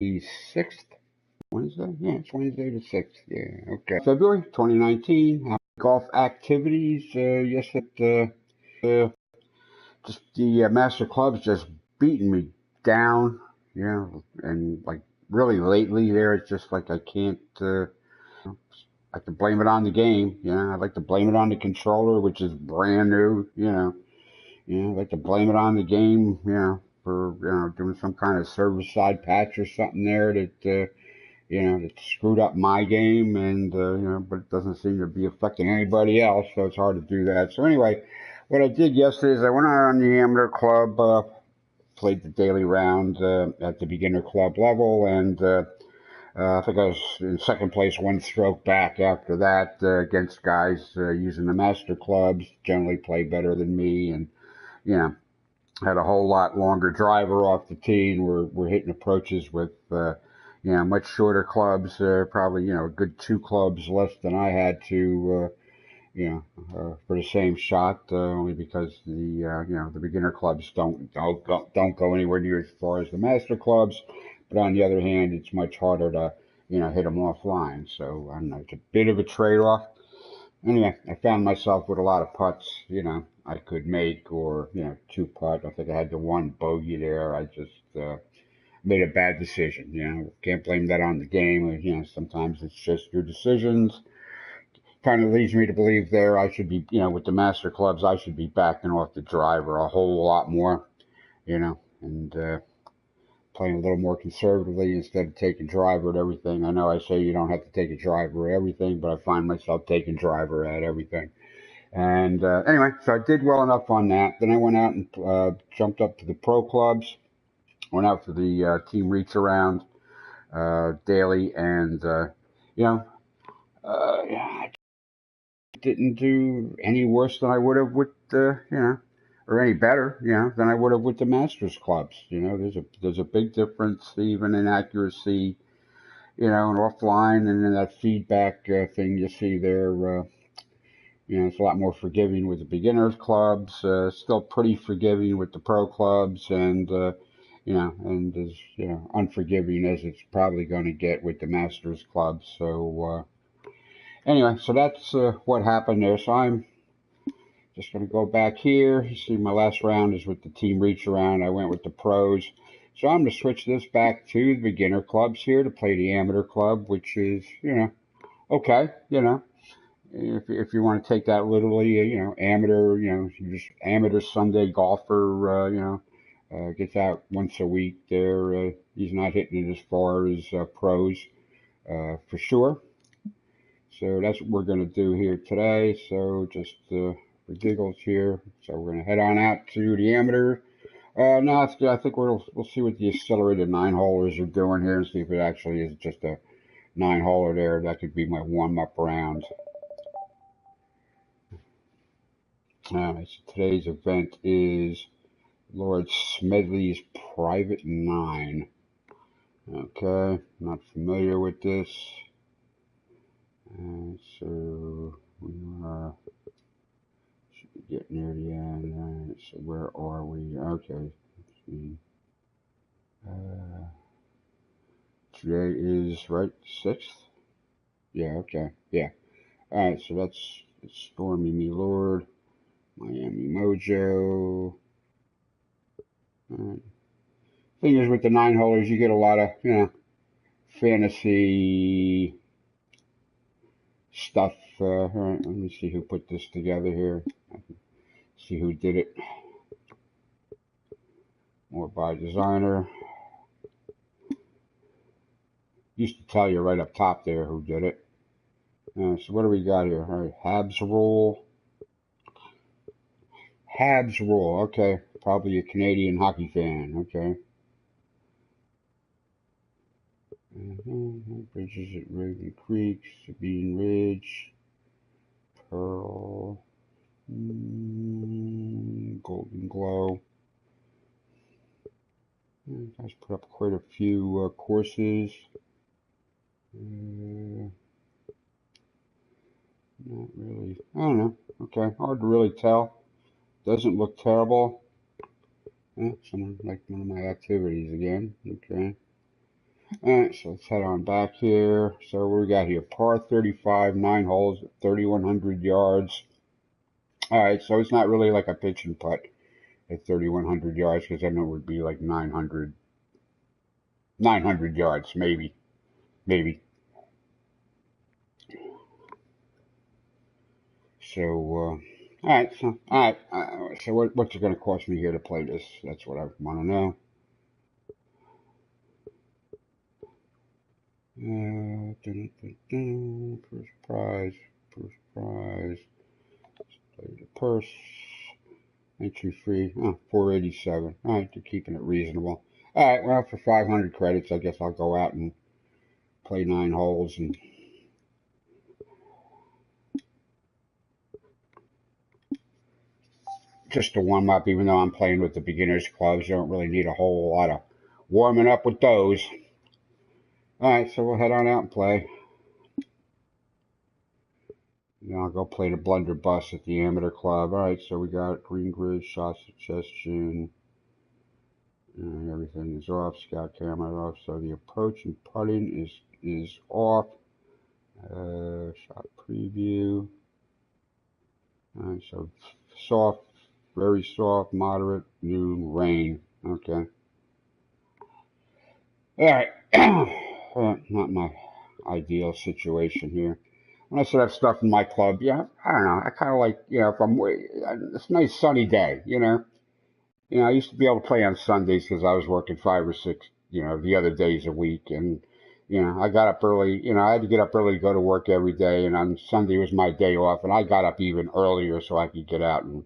the 6th. Wednesday? Yeah, it's Wednesday the 6th. Yeah, okay. February 2019. Golf activities. Just the Master Club's just beating me down. Yeah, and like really lately there, it's just like I can't. I can blame it on the game. I like to blame it on the controller, which is brand new. I like to blame it on the game. For doing some kind of server side patch or something there that screwed up my game, and but it doesn't seem to be affecting anybody else, so it's hard to do that. So anyway, what I did yesterday is I went out on the amateur club, played the daily round at the beginner club level, and I think I was in second place, one stroke back after that against guys using the master clubs, generally play better than me, and you know had a whole lot longer driver off the tee, and we're hitting approaches with much shorter clubs, probably a good two clubs less than I had to for the same shot, only because the beginner clubs don't go anywhere near as far as the master clubs, but on the other hand, it's much harder to hit them offline. So I don't know, it's a bit of a trade-off. Anyway, I found myself with a lot of putts, I could make, or, two putt. I think I had the one bogey there. I just made a bad decision. Can't blame that on the game. Sometimes it's just your decisions. Kind of leads me to believe there I should be, with the master clubs, I should be backing off the driver a whole lot more, and playing a little more conservatively instead of taking driver at everything. I know I say you don't have to take a driver at everything, but I find myself taking driver at everything. And anyway, so I did well enough on that. Then I went out and jumped up to the pro clubs, went out for the team reach around daily, and I didn't do any worse than I would have with or any better, than I would have with the Masters clubs. There's a big difference even in accuracy, and offline, and then that feedback thing you see there. It's a lot more forgiving with the beginners clubs, still pretty forgiving with the pro clubs, and and as unforgiving as it's probably going to get with the Masters clubs. So anyway, so that's what happened there. So I'm just going to go back here. You see my last round is with the team reach around. I went with the pros. So I'm going to switch this back to the beginner clubs here to play the amateur club, which is, okay, if you want to take that literally, amateur, just amateur Sunday golfer, gets out once a week there. He's not hitting it as far as pros, for sure. So that's what we're going to do here today. So just for giggles here. So we're going to head on out to the amateur. No, I think we'll see what the accelerated 9-holers are doing here and see if it actually is just a 9-holer there. That could be my warm-up round. So today's event is Lord Smedley's Private 9. Okay, not familiar with this. So we should be getting near the end. Right, so where are we? Okay. Today is, right, 6th? Yeah, okay. Yeah. Alright, so that's Stormy Me Lord, Miami Mojo. Alright. Thing is, with the 9-holers, you get a lot of, fantasy stuff. Alright, let me see who put this together here. See who did it. More by designer. Used to tell you right up top there who did it. So what do we got here? All right, Habs rule. Habs rule. Okay, probably a Canadian hockey fan. Okay. Bridges at Raven Creek, Sabine Ridge, Pearl, Golden Glow. Guys put up quite a few courses. Not really. I don't know. Okay, hard to really tell. Doesn't look terrible. Someone like one of my activities again. Okay. Alright, so let's head on back here. So what we got here? Par 35, 9 holes, 3,100 yards. Alright, so it's not really like a pitch and putt at 3,100 yards, because I know it would be like 900 yards, maybe. So, alright, so what's it going to cost me here to play this? That's what I want to know. First prize. Play the purse. Entry fee, 487. Alright, they're keeping it reasonable. Alright, well, for 500 credits, I guess I'll go out and play 9 holes and just to warm up, even though I'm playing with the beginners clubs. You don't really need a whole lot of warming up with those. Alright, so we'll head on out and play. Then I'll go play the blunderbuss at the amateur club. Alright, so we got green grid, shot suggestion. And everything is off, scout camera off, so the approach and putting is off. Shot preview. Alright, so soft, very soft, moderate, noon, rain. Okay. Alright. Not my ideal situation here. When I set up stuff in my club, yeah, I don't know. I kind of like, if it's a nice sunny day, I used to be able to play on Sundays because I was working 5 or 6, the other days a week. And, I got up early, I had to get up early to go to work every day. And on Sunday was my day off. And I got up even earlier so I could get out and,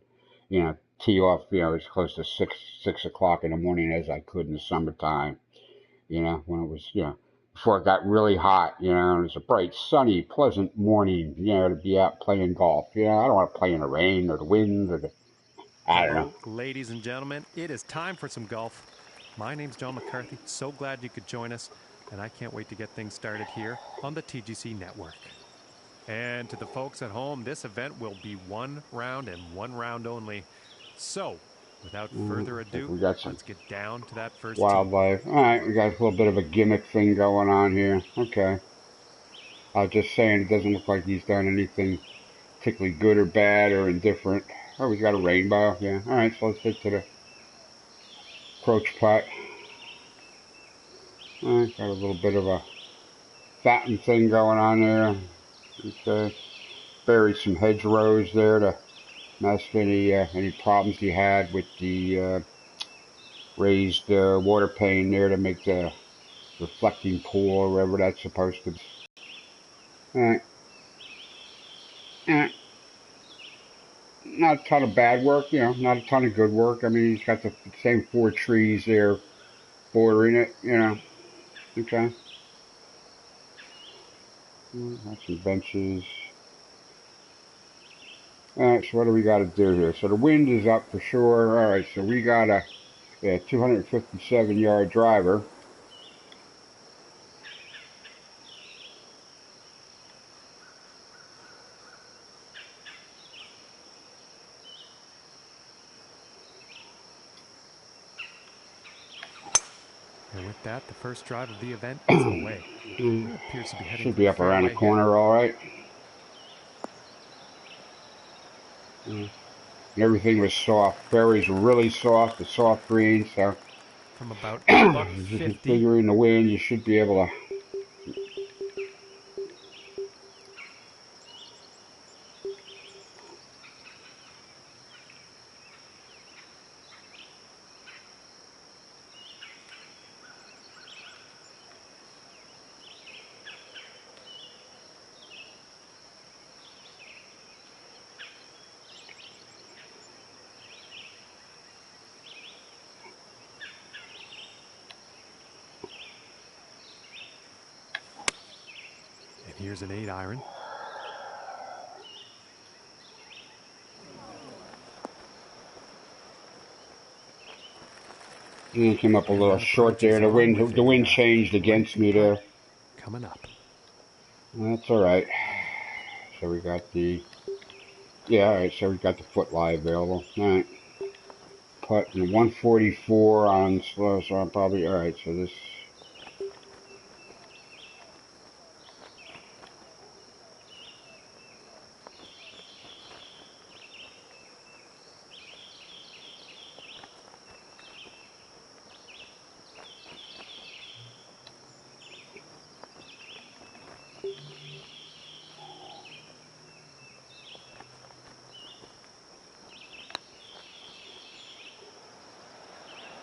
tee off, as close to 6 o'clock in the morning as I could in the summertime, when it was, before it got really hot, and it was a bright, sunny, pleasant morning, to be out playing golf. I don't want to play in the rain or the wind or I don't know. Ladies and gentlemen, it is time for some golf. My name's John McCarthy. So glad you could join us, and I can't wait to get things started here on the TGC Network. And to the folks at home, this event will be 1 round and 1 round only. So, without further ado, let's get down to that first wildlife. All right, we got a little bit of a gimmick thing going on here. Okay. I was just saying, it doesn't look like he's done anything particularly good or bad or indifferent. Oh, he's got a rainbow. Yeah. All right, so let's get to the approach putt. All right, got a little bit of a fountain thing going on there. Okay. Buried some hedgerows there to mask any problems he had with the raised water pane there to make the reflecting pool or whatever that's supposed to be. Alright. Not a ton of bad work, not a ton of good work. I mean, he's got the same 4 trees there bordering it, Okay. Got some benches. Alright, so what do we got to do here? So the wind is up for sure. Alright, so we got a 257-yard driver. And with that, the first drive of the event is away. Appears to be heading Should be up around the corner, all right. And everything was soft. Berries were really soft, the soft green. So from about 50. Figuring the wind, you should be able to. Here's an 8-iron. He came up a little short there. The wind changed against me there. Coming up. That's all right. So we got the all right. So we got the foot lie available. All right. Putt in 144 on slow. So I'm probably all right. So this.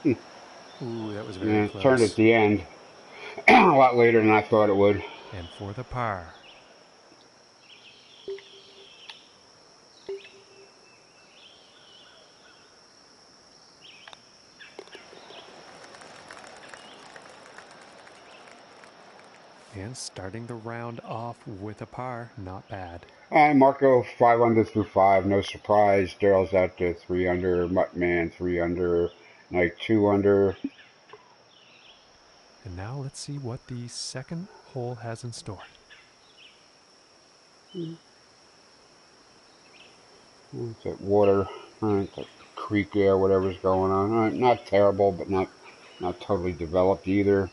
Ooh, that was very Yeah, it turned at close. the end. A lot later than I thought it would. And for the par. And starting the round off with a par, not bad. And Marco 5 under through 5, no surprise. Daryl's out there 3 under. Muttman 3 under. Knight 2 under. And now let's see what the second hole has in store. It's that water, that creek there, whatever's going on. Not terrible, but not totally developed either.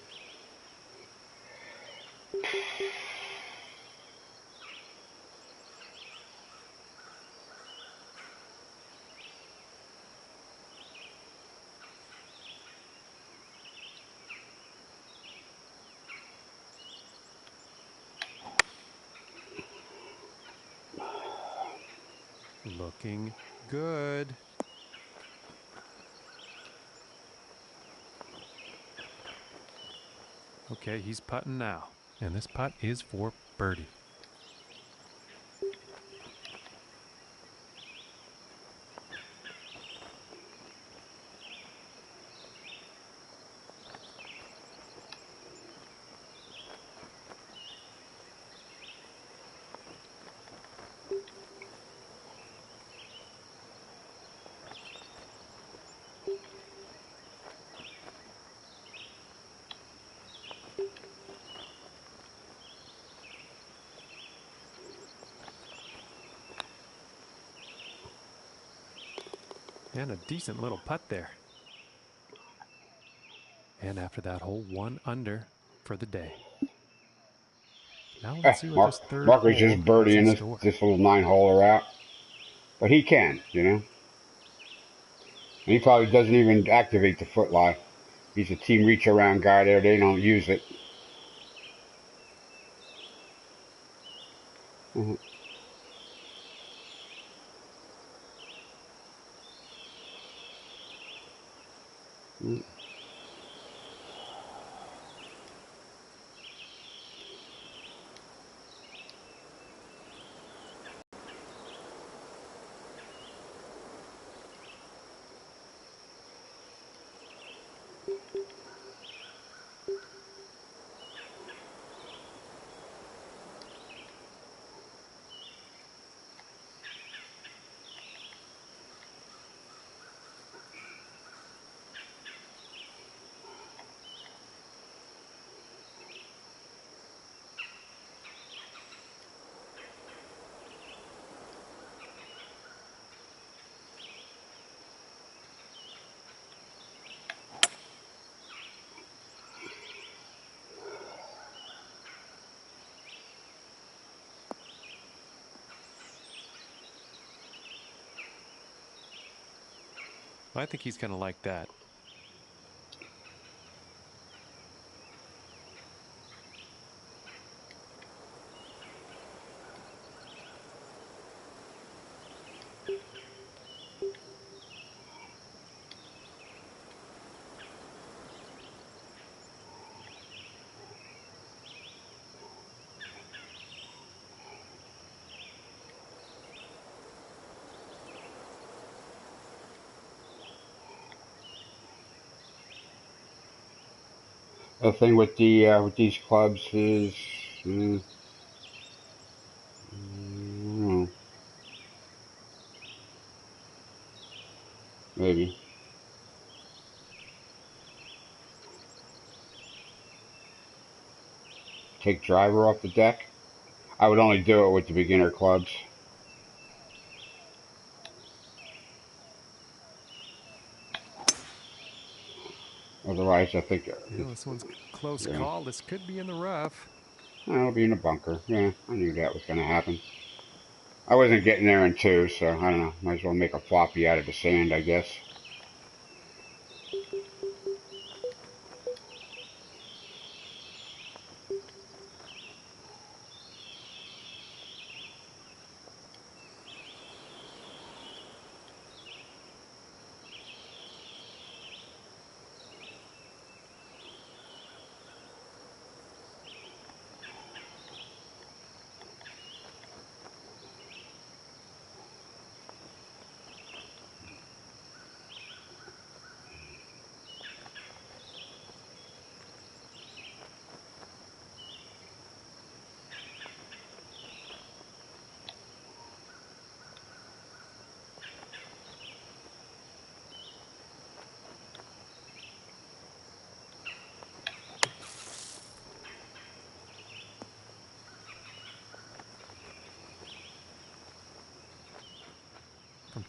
Looking good. Okay, he's putting now. And this putt is for birdie. And a decent little putt there. And after that hole, 1 under for the day. Now let's see what this third Marco's hole just has in birdieing store. this little 9-holer out. But he can, And he probably doesn't even activate the footlie. He's a team reach around guy there. They don't use it. Mm-hmm. Mm-hmm. I think he's going to like that. The thing with these clubs is, maybe take driver off the deck. I would only do it with the beginner clubs. Otherwise, I think This one's close yeah, call. This could be in the rough. I'll be in a bunker. Yeah, I knew that was going to happen. I wasn't getting there in 2, so I don't know. Might as well make a floppy out of the sand, I guess.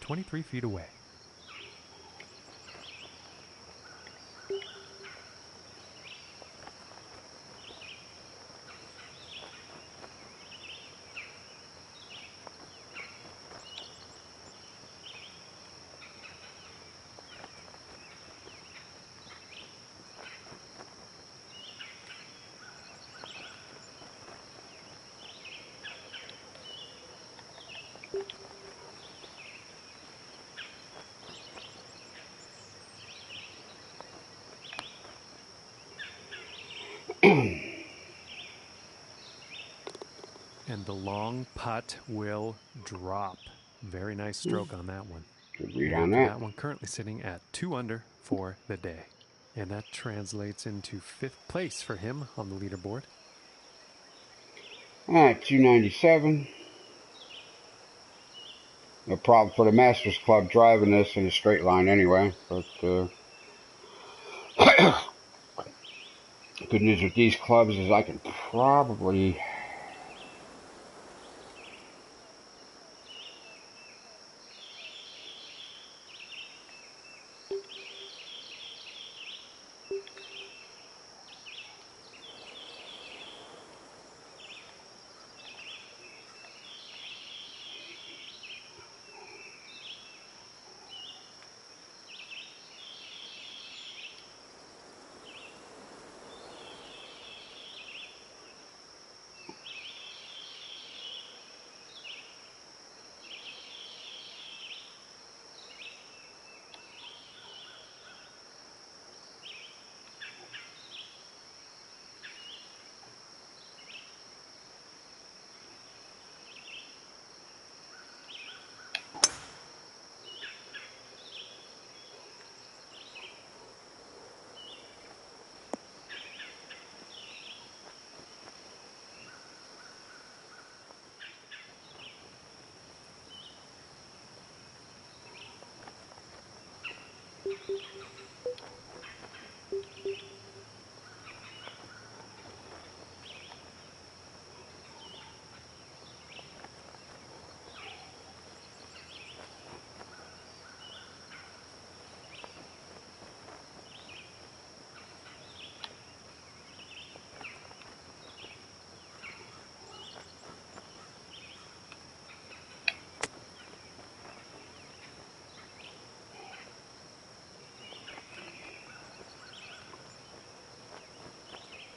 23 feet away. And the long putt will drop. Very nice stroke on that one. Good read And on after that. that one, currently sitting at 2 under for the day. And that translates into 5th place for him on the leaderboard. All right, 297. No problem for the Masters Club driving this in a straight line anyway. But good news with these clubs is I can probably...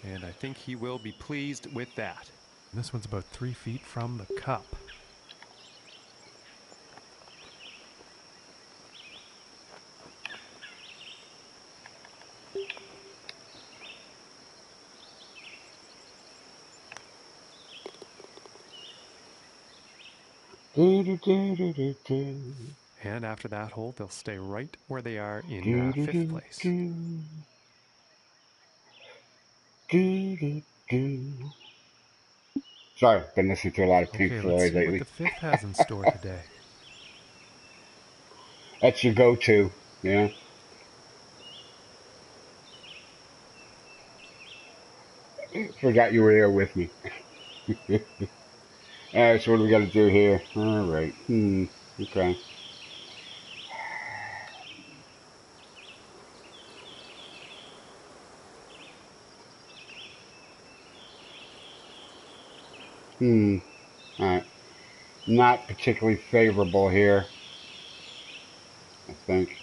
And I think he will be pleased with that. This one's about 3 feet from the cup. And after that hole, they'll stay right where they are in 5th place. Sorry, been listening to a lot of Pink Okay, let's Floyd see what lately. the 5th has in store today. That's your go-to, yeah. Forgot you were there with me. Alright, so what do we got to do here? Alright, okay. Alright. Not particularly favorable here, I think.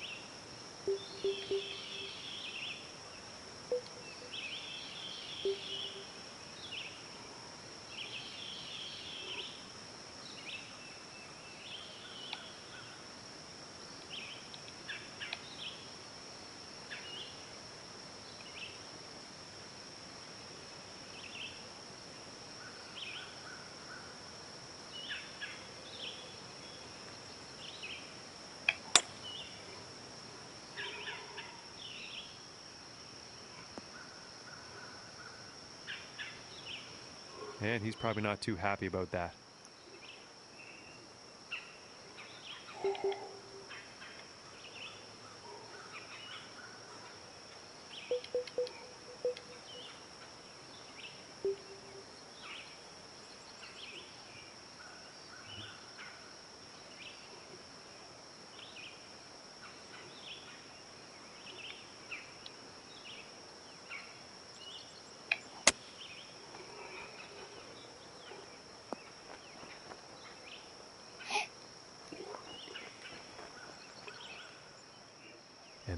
And he's probably not too happy about that.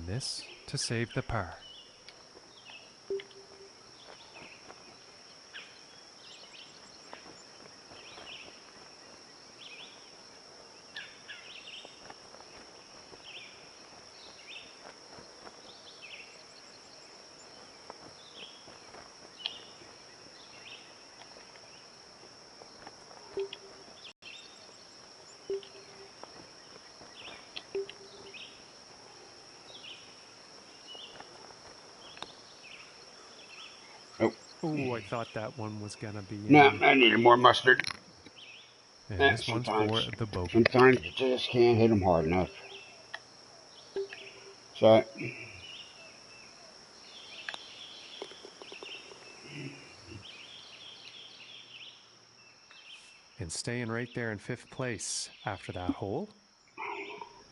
and this to save the par. Oh, I thought that one was going to be in. No, I needed more mustard. And this one's for the bogey. Sometimes you just can't hit them hard enough. So, And staying right there in 5th place after that hole.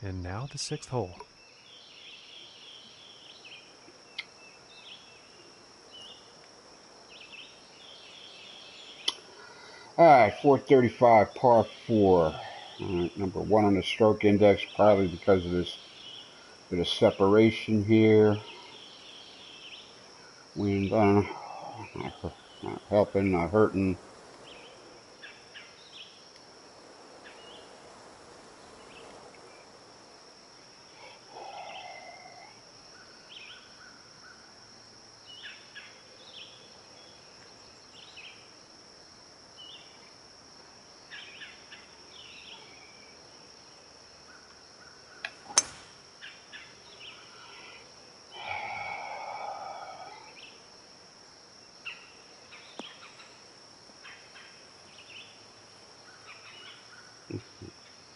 And now the 6th hole. alright, 435 par 4. Number 1 on the stroke index, probably because of this bit of separation here. Wind, not helping, not hurting.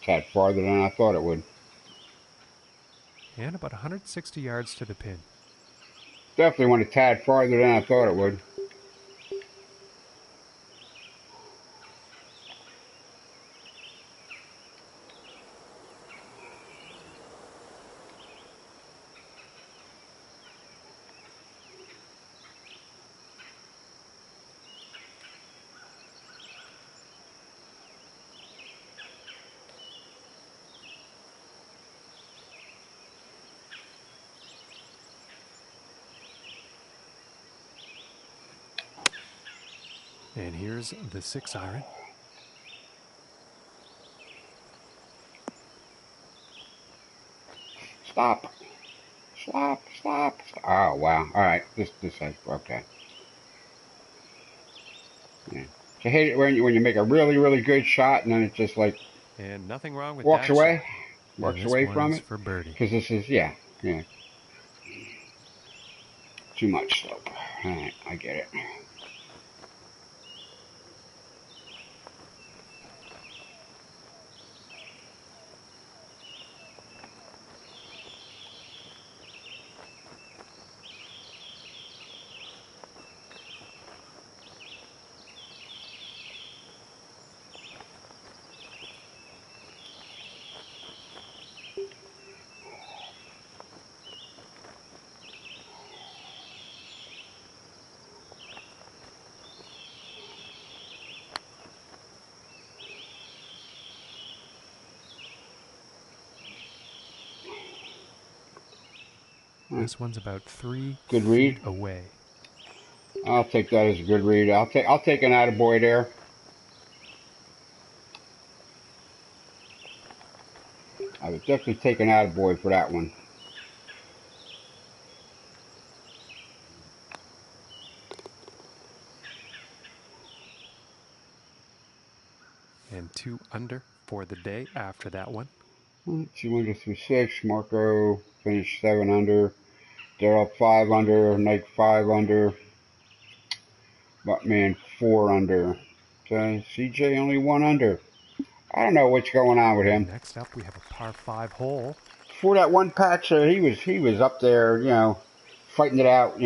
Tad farther than I thought it would. And about 160 yards to the pin. Definitely went a tad farther than I thought it would. And here's the 6 iron. Stop. Stop. Oh, wow. Alright, this okay. Yeah. So I hate it when you make a really, really good shot and then it just like And nothing wrong with walks that away. Shot. Walks away from it. For birdie. Because this is, yeah. Too much slope. Alright, I get it. This one's about 3 good feet read away. I'll take that as a good read. I'll take an attaboy there. I would definitely take an attaboy for that one. And 2 under for the day after that one. 2 under through 6. Marco finished 7 under. Daryl 5 under. Nike 5 under. Buttman 4 under. Okay, CJ only 1 under. I don't know what's going on with him. Next up, we have a par 5 hole. For that one patch, he was up there, fighting it out,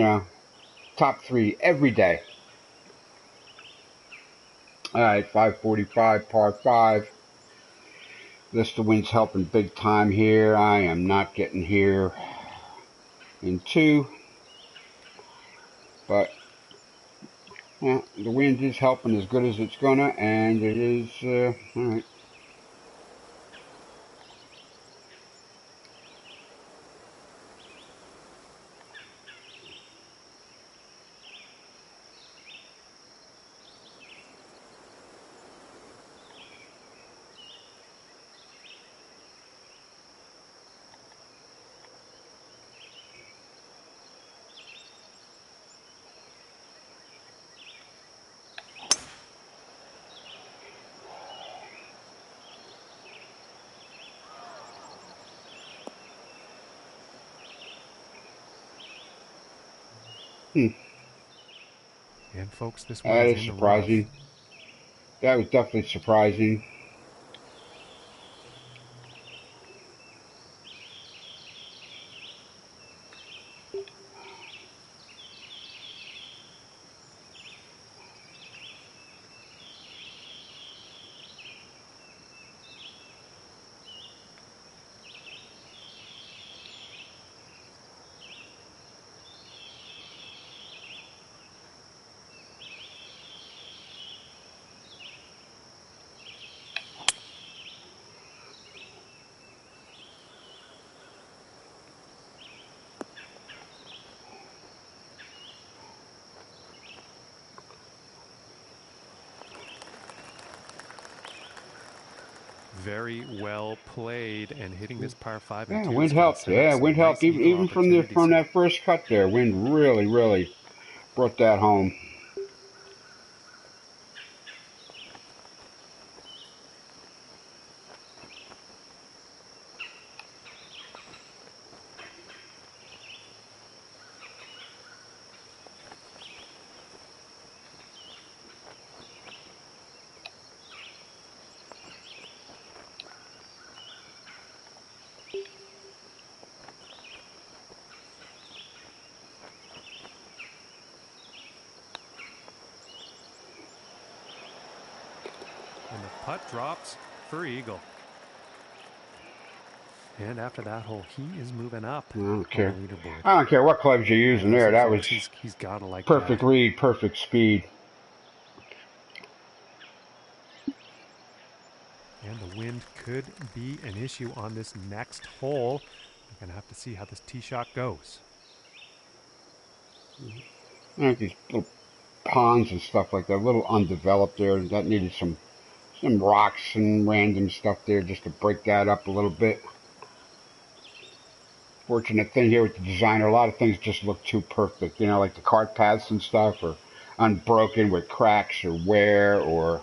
top 3 every day. All right, 545 par 5. The wind's helping big time here. I am not getting here in 2, but yeah, the wind is helping as good as it's gonna, and it is all right. And folks, this one That is is in the rough. surprising. That was definitely surprising. Very well played, and hitting this par 5 and Yeah, 2 is wind going to helped. set up Yeah, some wind helped. nice eagle Even opportunities from here. that first cut there, wind really brought that home. And the putt drops for eagle. And after that hole, he is moving up I don't on care. the leaderboard. I don't care what clubs you're using And there. listen, That folks, was he's got to like perfect that. read, perfect speed. And the wind could be an issue on this next hole. We're going to have to see how this tee shot goes. I think these little ponds and stuff like that, a little undeveloped there. That needed some rocks and random stuff there just to break that up a little bit. Fortunate thing here with the designer, a lot of things just look too perfect. You know, like the cart paths and stuff are unbroken with cracks or wear or...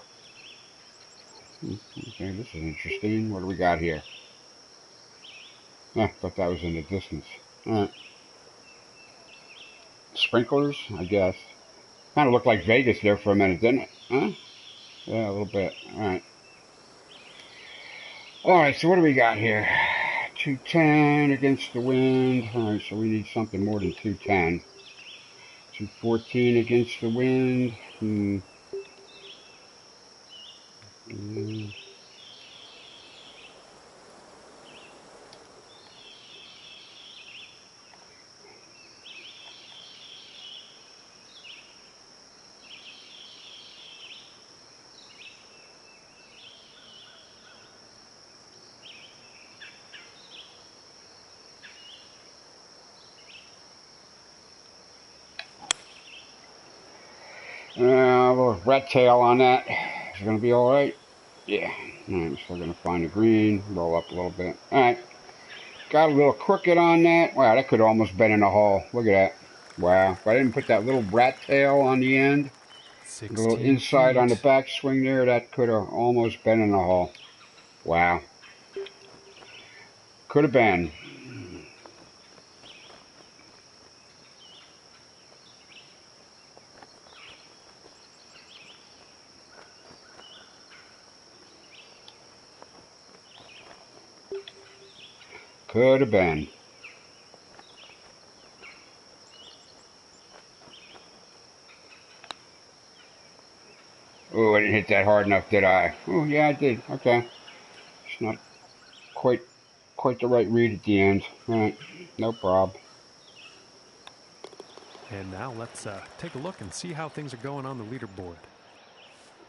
Okay, this is interesting. What do we got here? I thought that was in the distance. Sprinklers, I guess. Kind of looked like Vegas there for a minute, didn't it? Huh? Yeah, a little bit. All right, so what do we got here? 210 against the wind. All right, so we need something more than 210. 214 against the wind. A little rat tail on that. Is it going to be all right? Yeah. All right, so we're going to find a green, roll up a little bit. All right. Got a little crooked on that. Wow, that could have almost been in the hole. Look at that. Wow. If I didn't put that little rat tail on the end, the little 16 inside on the feet. backswing there, that could have almost been in the hole. Wow. Could have been. Could have been. Oh, I didn't hit that hard enough, did I? Oh, yeah, I did. Okay. It's not quite the right read at the end. All right. No problem. And now let's take a look and see how things are going on the leaderboard.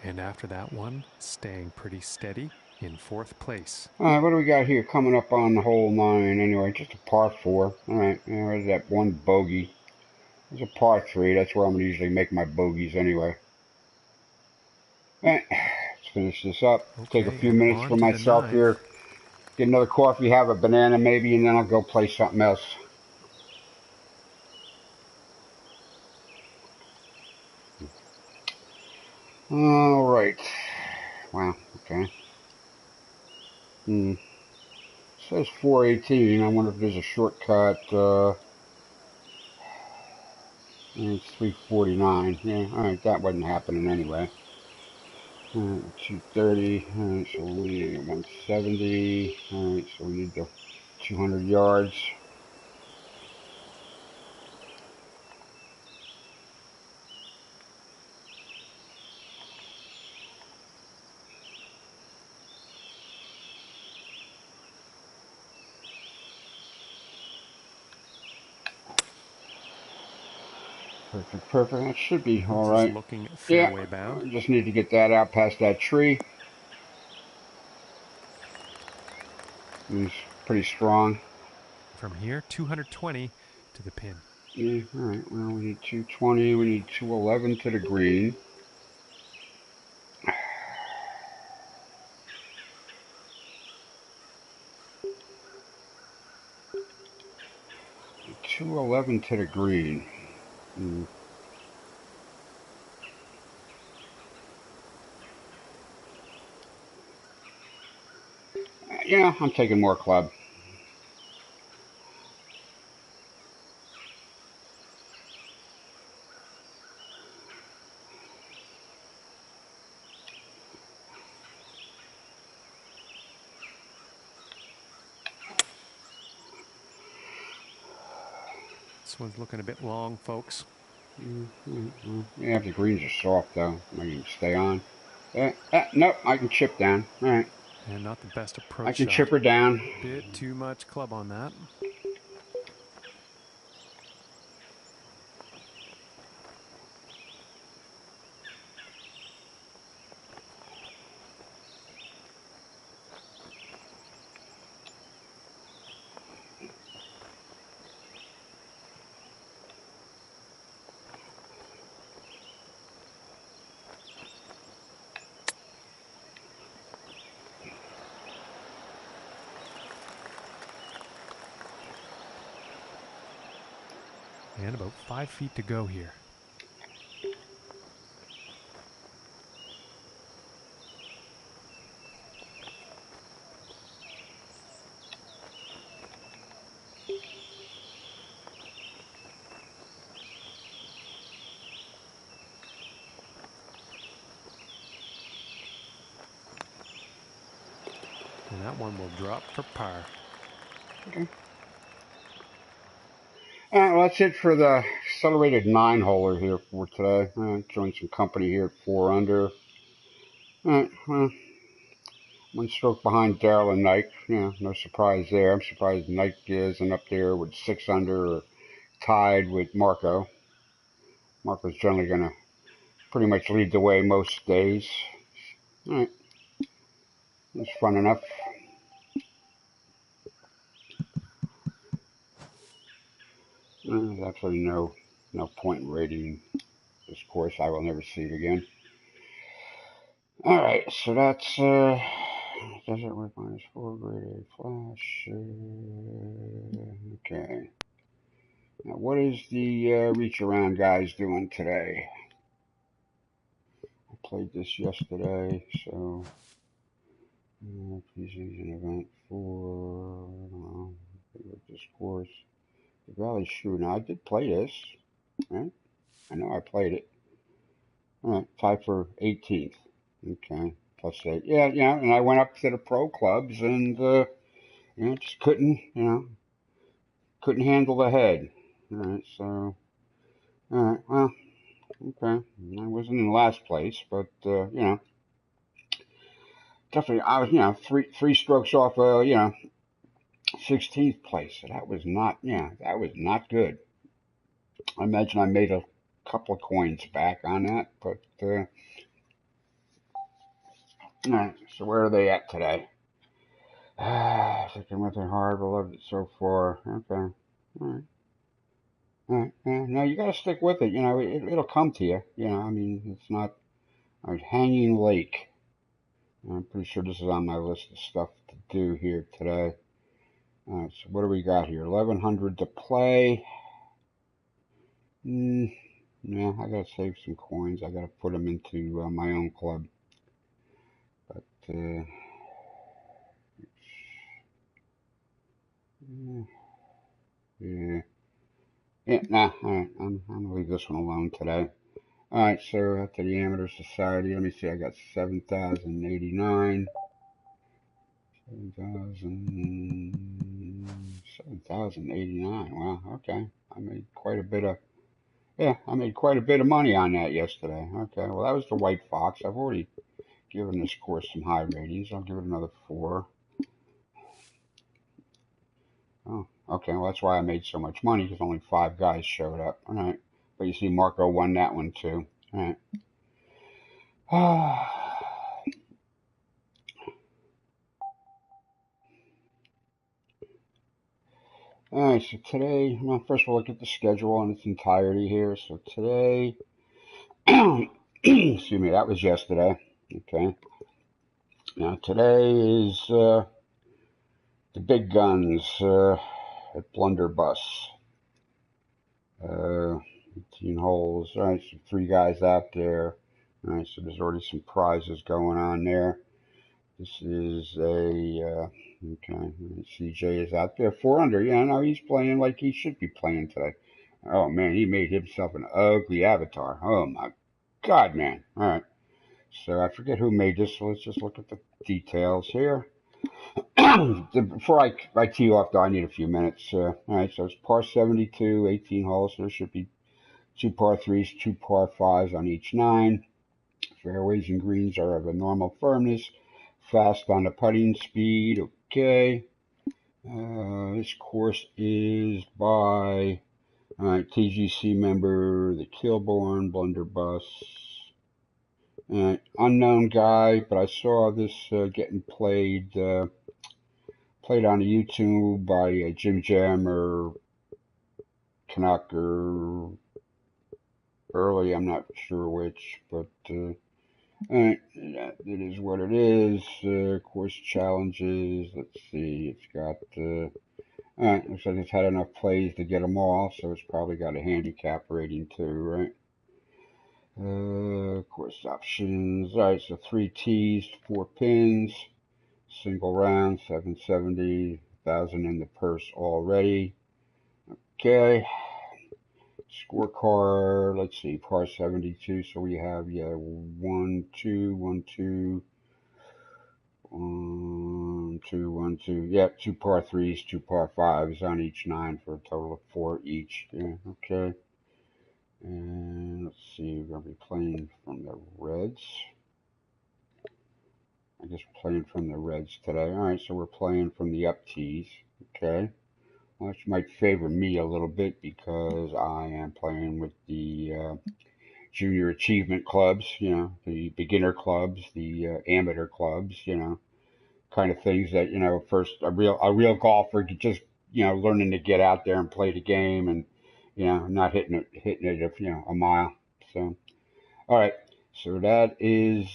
And after that one, staying pretty steady in 4th place. All right, what do we got here coming up on hole 9 anyway? Just a par 4. All right, there's that one bogey. There's a par 3. That's where I'm going to usually make my bogeys anyway. All right, let's finish this up. Okay, Take a few and minutes on for to the myself 9th. here. Get another coffee, have a banana maybe, and then I'll go play something else. All right. Wow, okay. It says 418. I wonder if there's a shortcut. And it's 349. Yeah, alright, that wasn't happening anyway. 230. Alright, so we need 170. Alright, so we need the 200 yards. Perfect, perfect. That should be Gunz is alright. looking Yeah, fairway bound. I just need to get that out past that tree. It's pretty strong. From here, 220 to the pin. Yeah, alright. Well, we need 220. We need 211 to the green. 211 to the green. Yeah, I'm taking more club. This one's looking a bit long, folks. Yeah, the greens are soft though. I can stay on. Nope, I can chip down. Alright. And not the best I approach can shot. chip her down. Bit too much club on that. And about 5 feet to go here. And that one will drop for par. Okay. Alright, well that's it for the accelerated 9-holer here for today. Joined some company here at 4 under. Alright, well, one stroke behind Daryl and Nike. Yeah, no surprise there. I'm surprised Nike isn't up there with 6 under or tied with Marco. Marco's generally going to pretty much lead the way most days. Alright, it's fun enough. There's absolutely no point in rating this course. I will never see it again. Alright, so that's Desert with -4 grade A flash. Okay. Now what is the reach around guys doing today? I played this yesterday, so PC's an event for I don't know, this course. The Valley Shoe. Now I did play this, right? I know I played it. Alright, tied for 18th. Okay, +8. Yeah, yeah, and I went up to the pro clubs and just couldn't handle the head. Alright, so alright, well, okay. I wasn't in last place, but definitely I was, three strokes off 16th place. So that was not good. I imagine I made a couple of coins back on that, but alright, so where are they at today? Thinking with it hard, but loved it so far. Okay. Alright. Alright. Yeah, no, you gotta stick with it. It'll come to you. I mean, it's not. Alright, Hanging Lake. I'm pretty sure this is on my list of stuff to do here today. Alright, so what do we got here? 1100 to play. Yeah, I gotta save some coins. I gotta put them into my own club. But, yeah. Yeah, nah, alright, I'm gonna leave this one alone today. Alright, so after the Amateur Society, let me see, I got 7,089. 7,089. Wow, okay. I made quite a bit of money on that yesterday. Okay, well, that was the White Fox. I've already given this course some high ratings. I'll give it another 4. Oh, okay, well, that's why I made so much money, because only 5 guys showed up. All right, but you see, Marco won that one, too. All right. All right, so today, well, first we'll look at the schedule in its entirety here. So today, excuse me, that was yesterday. Okay. Now today is the big guns at Blunderbuss. 18 holes. All right, so 3 guys out there. All right, so there's already some prizes going on there. This is a okay. CJ is out there, 4 under. Yeah, no, he's playing like he should be playing today. Oh man, he made himself an ugly avatar. Oh my God, man. All right. So I forget who made this. So let's just look at the details here. Before I tee you off, though, I need a few minutes. All right, so it's par 72, 18 holes. So there should be 2 par 3s, 2 par 5s on each 9. Fairways and greens are of a normal firmness. Fast on the putting speed. Okay. This course is by TGC member, the Kilbourne Blunderbuss. Unknown guy, but I saw this getting played on YouTube by Jim Jam or Canuck or Early. I'm not sure which, but it is what it is. Course challenges. Let's see. It's got. Looks like it's had enough plays to get them all, so it's probably got a handicap rating too, right? Course options. All right, so 3 tees, 4 pins, single round, 770, 1,000 in the purse already. Okay. Scorecard, let's see, par 72. So we have, 1, 2, 1, 2, 1, 2, 1, 2. Yeah, 2 par 3s, 2 par 5s on each 9 for a total of 4 each. Yeah, okay. And let's see, we're going to be playing from the Reds. I guess we're playing from the Reds today. All right, so we're playing from the up tees. Okay. Which might favor me a little bit because I am playing with the junior achievement clubs, the beginner clubs, the amateur clubs, kind of things that, first a real golfer just, learning to get out there and play the game and, not hitting it a mile. So, all right. So that is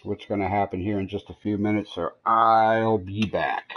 what's going to happen here in just a few minutes. So I'll be back.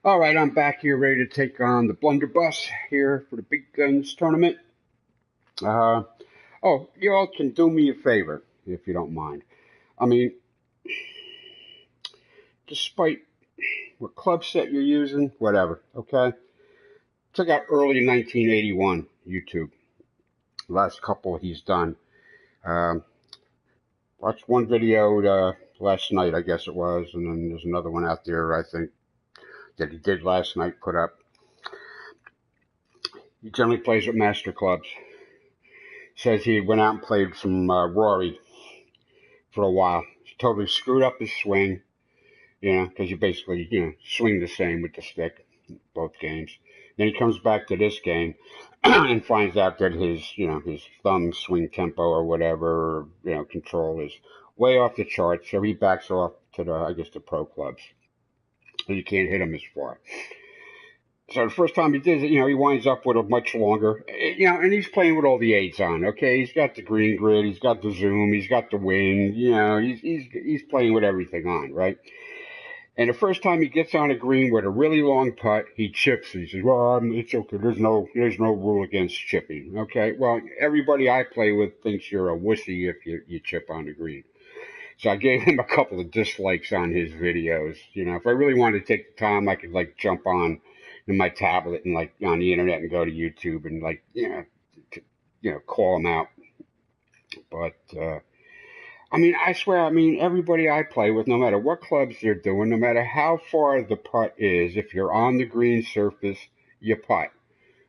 All right, I'm back here ready to take on the blunderbuss here for the Big Guns tournament. Uh, oh, you all can do me a favor if you don't mind. I mean, despite what club set you're using, whatever, okay? Check out early 1981 YouTube. Last couple he's done. Um, watched one video last night, I guess it was, and then there's another one out there, I think, that he did last night put up. He generally plays with master clubs. Says he went out and played some Rory for a while. He totally screwed up his swing, because you basically, swing the same with the stick, both games. Then he comes back to this game and finds out that his thumb swing tempo or whatever, control is way off the charts. So he backs off to the pro clubs. And you can't hit him as far. So the first time he did it, he winds up with a much longer, and he's playing with all the aids on. Okay, he's got the green grid, he's got the zoom, he's got the wind. He's playing with everything on, right? And the first time he gets on a green with a really long putt, he chips. He says, "Well, it's okay. There's no rule against chipping." Okay, well, everybody I play with thinks you're a wussy if you chip on the green. So I gave him a couple of dislikes on his videos. If I really wanted to take the time, I could jump on in my tablet and on the internet and go to YouTube and call him out. But I swear, everybody I play with, no matter what clubs they're doing, no matter how far the putt is, if you're on the green surface, you putt.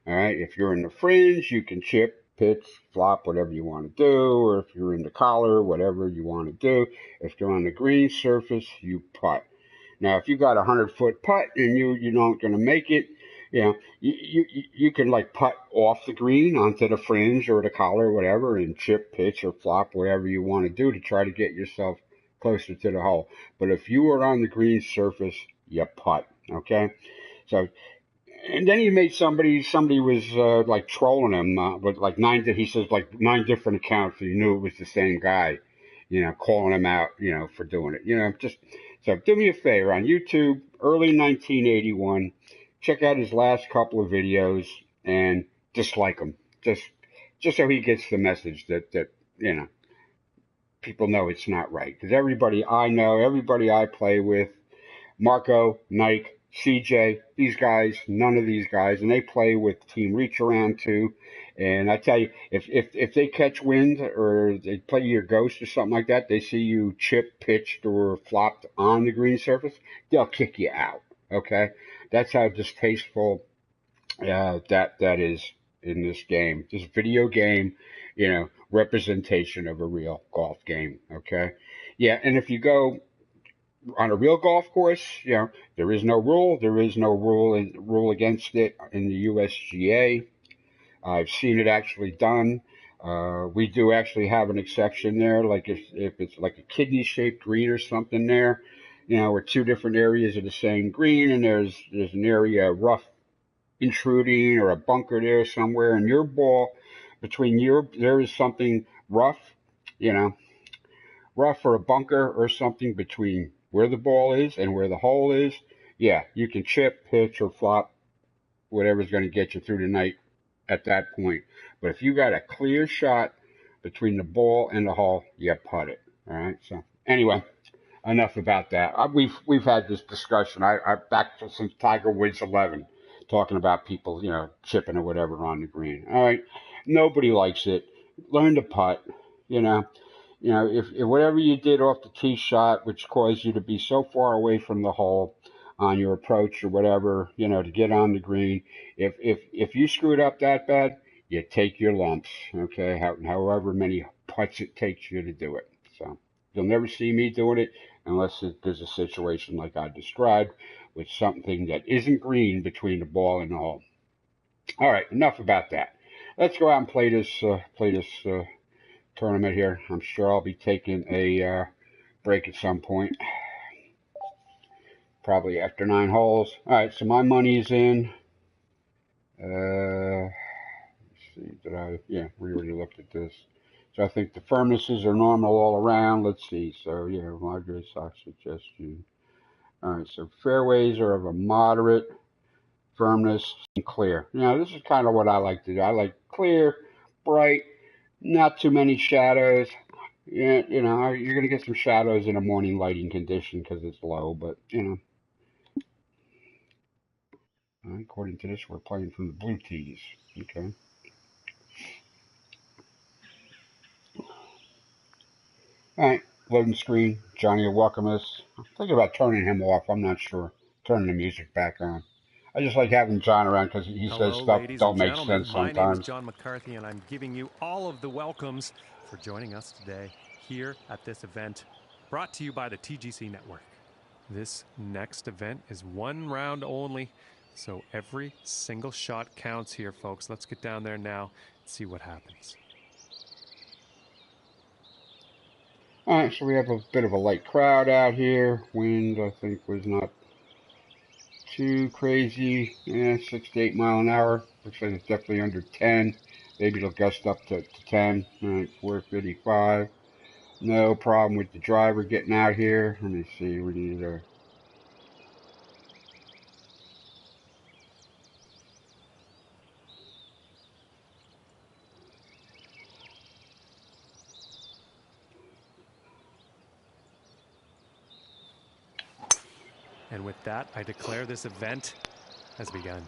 All right. If you're in the fringe, you can chip, pitch, flop, whatever you want to do. Or if you're in the collar, whatever you want to do. If you're on the green surface, you putt. Now, if you got a 100-foot putt and you're not going to make it, you can putt off the green onto the fringe or the collar or whatever and chip, pitch, or flop, whatever you want to do to try to get yourself closer to the hole. But if you are on the green surface, you putt. Okay. So and then he made somebody was trolling him with he says nine different accounts, so you knew it was the same guy, calling him out, for doing it, just so do me a favor on YouTube, early 1981, check out his last couple of videos and dislike him, just so he gets the message that people know it's not right, because everybody I know, everybody I play with, Marco, Nike, CJ, these guys, none of these guys, and they play with Team Reach Around too. And I tell you, if they catch wind or they play your ghost or something like that, they see you chip, pitched, or flopped on the green surface, they'll kick you out. Okay, that's how distasteful that is in this game, this video game, representation of a real golf game. Okay, yeah, and if you go on a real golf course, there is no rule. There is no rule against it in the USGA. I've seen it actually done. We do actually have an exception there, like if it's like a kidney-shaped green or something there, or two different areas of the same green, and there's an area rough intruding or a bunker there somewhere, and your ball there is something rough, you know, rough or a bunker or something between where the ball is and where the hole is, yeah, you can chip, pitch, or flop whatever's going to get you through the night at that point. But if you got a clear shot between the ball and the hole, you putt it. All right. So anyway, enough about that. We've had this discussion. I back since Tiger Woods 11, talking about people chipping or whatever on the green. All right. Nobody likes it. Learn to putt. You know. If whatever you did off the tee shot, which caused you to be so far away from the hole on your approach or whatever, to get on the green, if you screwed up that bad, you take your lumps, okay? However many putts it takes you to do it. So you'll never see me doing it unless there's a situation like I described with something that isn't green between the ball and the hole. All right, enough about that. Let's go out and play this tournament here. I'm sure I'll be taking a break at some point, probably after 9 holes. All right, so my money's in. Let's see, we already looked at this. So I think the firmnesses are normal all around. Let's see. So yeah, Madre Sox suggestion. All right, so fairways are of a moderate firmness and clear. This is kind of what I like to do. I like clear, bright, not too many shadows. Yeah, you're gonna get some shadows in a morning lighting condition because it's low, but according to this, we're playing from the blue tees. Okay. All right, loading screen. Johnny will welcome us. I'm thinking about turning him off. I'm not sure. Turning the music back on. I just like having John around because he says Hello, stuff ladies and don't make gentlemen. sense My name is sometimes. John McCarthy, and I'm giving you all of the welcomes for joining us today here at this event brought to you by the TGC Network. This next event is one round only, so every single shot counts here, folks. Let's get down there now and see what happens. All right, so we have a bit of a light crowd out here. Wind, I think, was not too crazy. Yeah, 6 to 8 mile an hour. Looks like it's definitely under 10. Maybe it'll gust up to 10. All right, 455. No problem with the driver getting out here. Let me see. We need a. And with that, I declare this event has begun.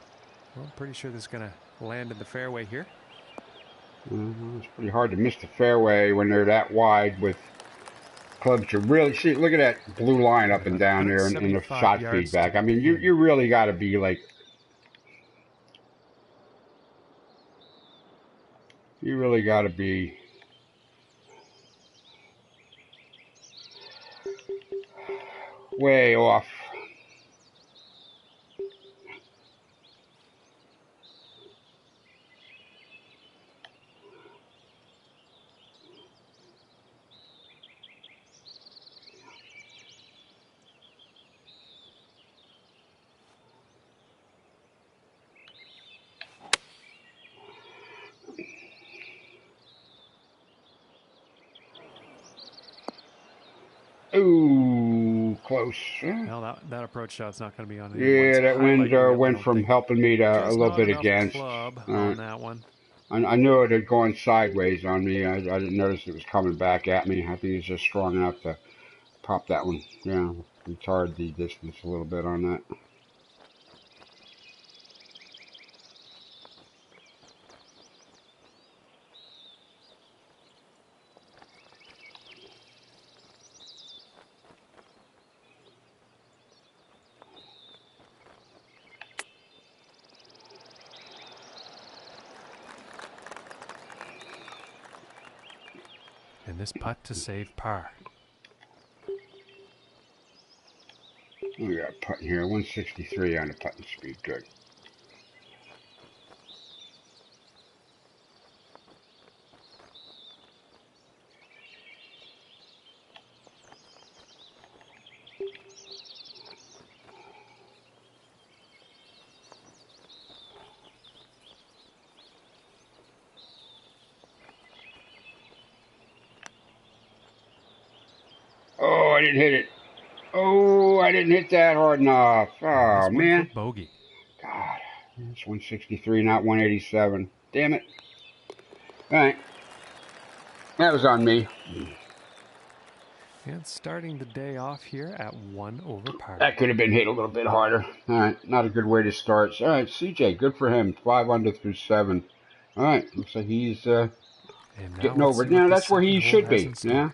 Well, I'm pretty sure this is going to land in the fairway here. It's pretty hard to miss the fairway when they're that wide with clubs. You really see. Look at that blue line up and down there in the shot feedback. I mean, you really got to be like. You really got to be way off. Ooh, close. Well, that approach shot's not going to be on anyone's Yeah, that wind highlight reel, I went don't from think. helping me to a Just little not bit enough against. club on that one. I knew it had gone sideways on me. I didn't notice it was coming back at me. I think it's just strong enough to pop that one. Yeah, retard the distance a little bit on that. And this putt to save par. We got putting here, 163 on the putting speed. Good. Oh, I didn't hit it. Oh, I didn't hit that hard enough. Oh, This one man. for bogey. God, it's 163, not 187. Damn it. All right. That was on me. And starting the day off here at 1 over par. That could have been hit a little bit harder. All right, not a good way to start. All right, CJ, good for him. 5 under through 7. All right, looks like he's getting over it. Now, that's where he should be. Yeah,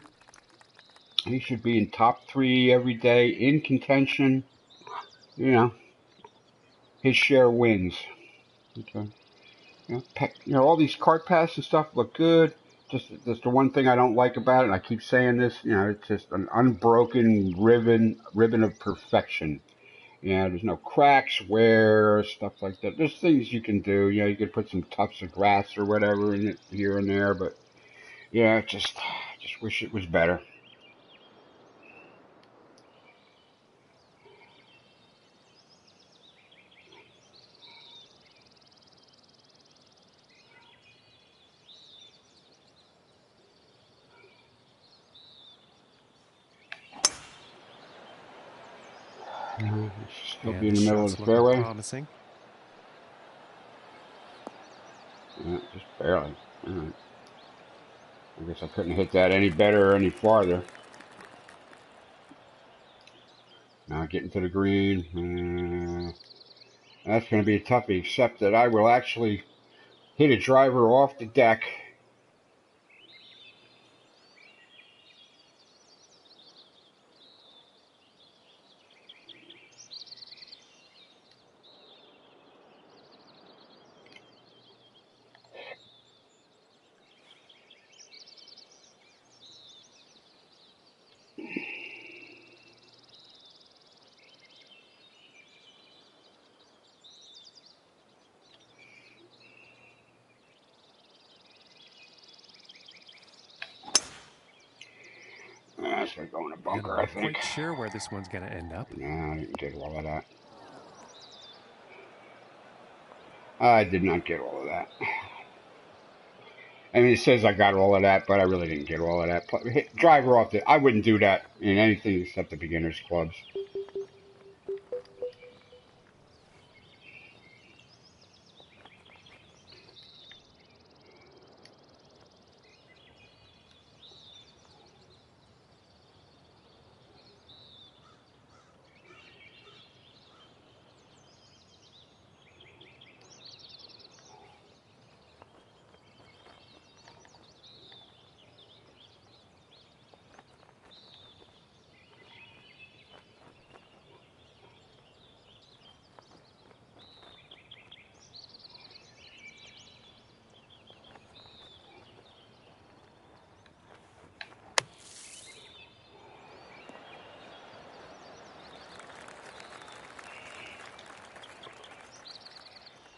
he should be in top 3 every day, in contention. His share wins. Okay. All these cart paths and stuff look good. Just the one thing I don't like about it, and I keep saying this, it's just an unbroken ribbon of perfection. There's no cracks, wear, stuff like that. There's things you can do. You could put some tufts of grass or whatever in it here and there, but just wish it was better. Still And be in the the middle of shot's the looking fairway. promising. Yeah, just barely. All right. I guess I couldn't hit that any better or any farther. Now getting to the green. That's going to be a toughie, except that I will actually hit a driver off the deck. That's going to go in a And I'm bunker, I not think. quite sure where this one's going to end up. No, I didn't get all of that. I did not get all of that. I mean, it says I got all of that, but I really didn't get all of that. Hit driver off the. I wouldn't do that in anything except the beginners clubs.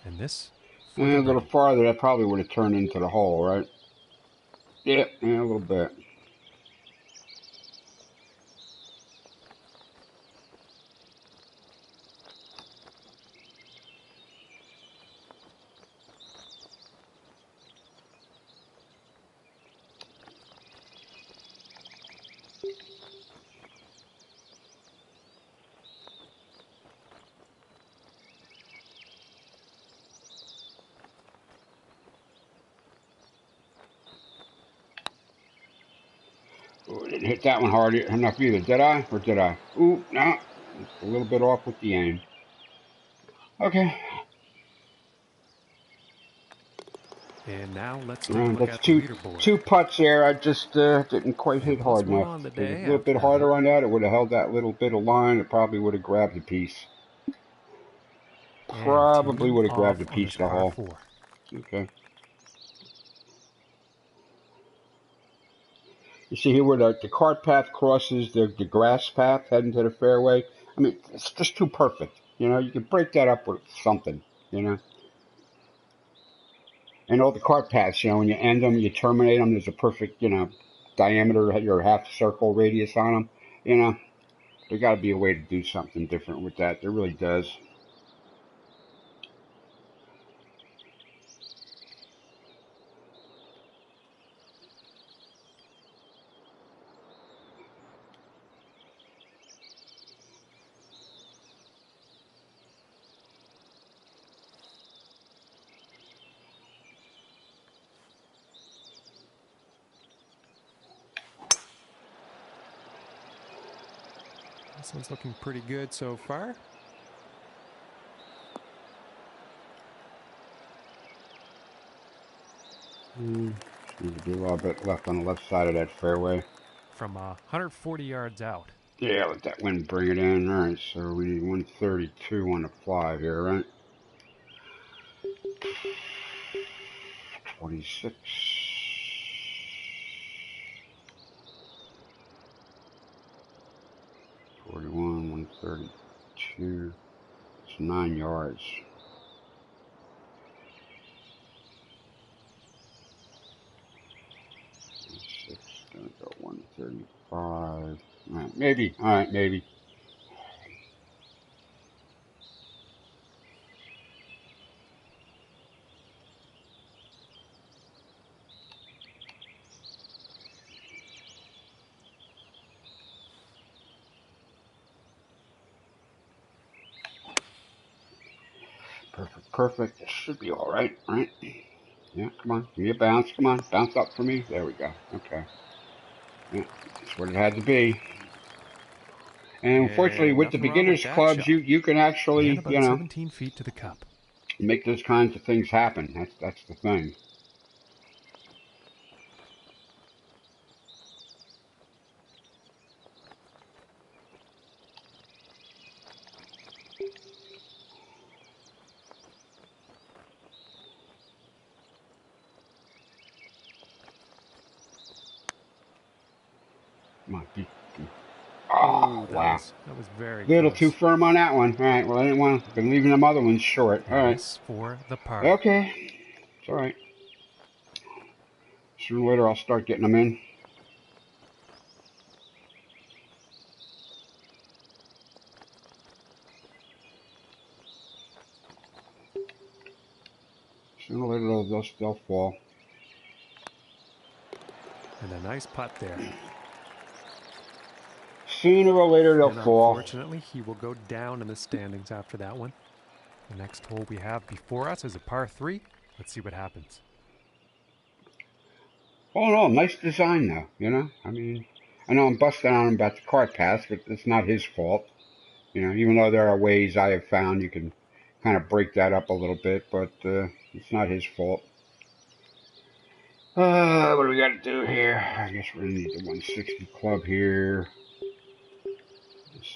And this for And the a little birdie. farther, that probably would have turned into the hole, right? Yeah, a little bit. Ooh, I didn't hit that one hard enough either, did I? Or did I? Ooh, no. Just a little bit off with the aim. Okay. And now let's take a look That's at the leaderboard. two putts there. I just didn't quite And hit plus hard one enough. on the If it was day a little bit after that. harder on that, it would have held that little bit of line. It probably would have grabbed a piece. And Probably teeing would have grabbed a off on piece this of the par hole. 4. Okay. You see here where the cart path crosses the grass path heading to the fairway. I mean, it's just too perfect. You know, you can break that up with something, you know. And all the cart paths, you know, when you end them, you terminate them, there's a perfect, you know, diameter, your half circle radius on them. You know, there got to be a way to do something different with that. There really does. This one's looking pretty good so far. There's a little bit left on the left side of that fairway. From 140 yards out. Yeah, let that wind bring it in. All right, so we need 132 on the fly here, right? 26. 41, 132. It's 9 yards. 6, gonna go 135. All right, maybe. All right, maybe. Perfect, perfect. This should be all right, right? Yeah, come on. Give me a bounce. Come on. Bounce up for me. There we go. Okay. Yeah, that's what it had to be. And unfortunately, And with the nothing wrong with beginners that clubs, shot. you can And actually, about 17 feet to the cup. make those kinds of things happen. That's the thing. Come on, Oh, oh, wow. that was very Little too close. firm on that one. All right, well, I didn't want to, been leaving them other ones short. All And right. this for the par. Okay. It's all right. Sooner or later, I'll start getting them in. Sooner or later, they'll fall. And a nice putt there. Sooner or later, they'll And fall. unfortunately, he will go down in the standings after that one. The next hole we have before us is a par 3. Let's see what happens. All in all, nice design, though, you know? I mean, I know I'm busting on him about the cart path, but it's not his fault. You know, even though there are ways I have found you can kind of break that up a little bit, but it's not his fault. What do we got to do here? I guess we're going to need the 160 club here.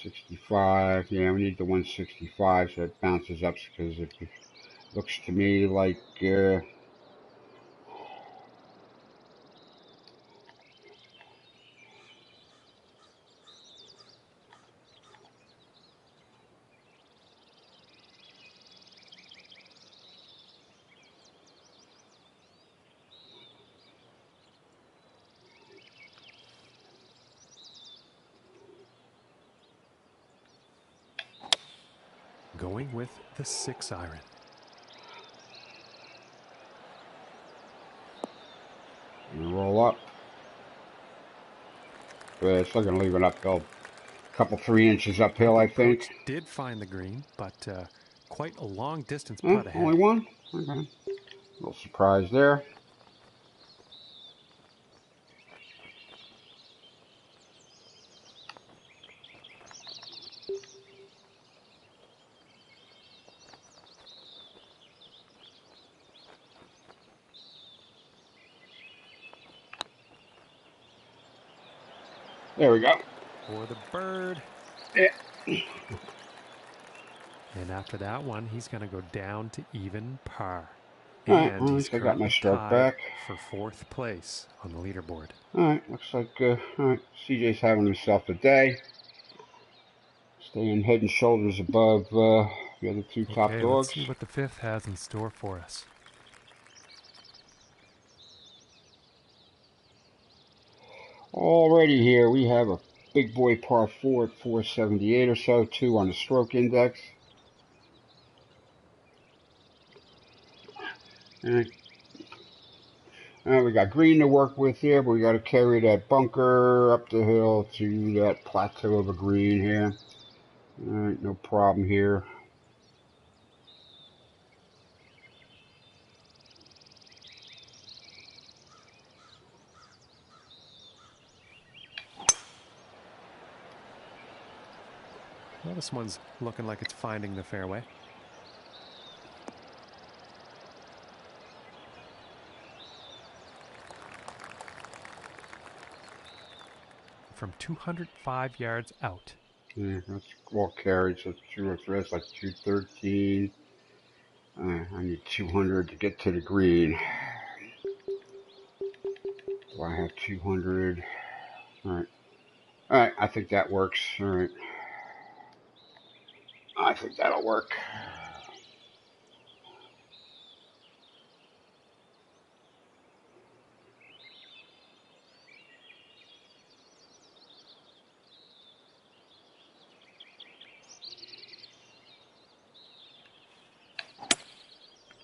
65. Yeah, we need the 165 so it bounces up, because it looks to me like Going with the 6 iron. roll up. But it's still going to leave it uphill. A couple 3 inches uphill, The I think. approach did find the green, but quite a long distance putt ahead. Only one? Okay. A little surprise there. There we go. For the bird. Yeah. And after that one, he's going to go down to even par. All right, And well, at he's least I got my currently stroke tied back. for 4th place on the leaderboard. All right, looks like, all right, CJ's having himself a day. Staying head and shoulders above the other 2 top Okay, dogs. let's see what the 5th has in store for us. Already here, we have a big boy par 4 at 478 or so, 2 on the stroke index. All right. We got green to work with here, but we got to carry that bunker up the hill to that plateau of a green here. All right, no problem here. Well, this one's looking like it's finding the fairway. From 205 yards out. Yeah, that's well carried, so that's like 213. I need 200 to get to the green. Do I have 200? All right. All right, I think that works. All right. I think that'll work.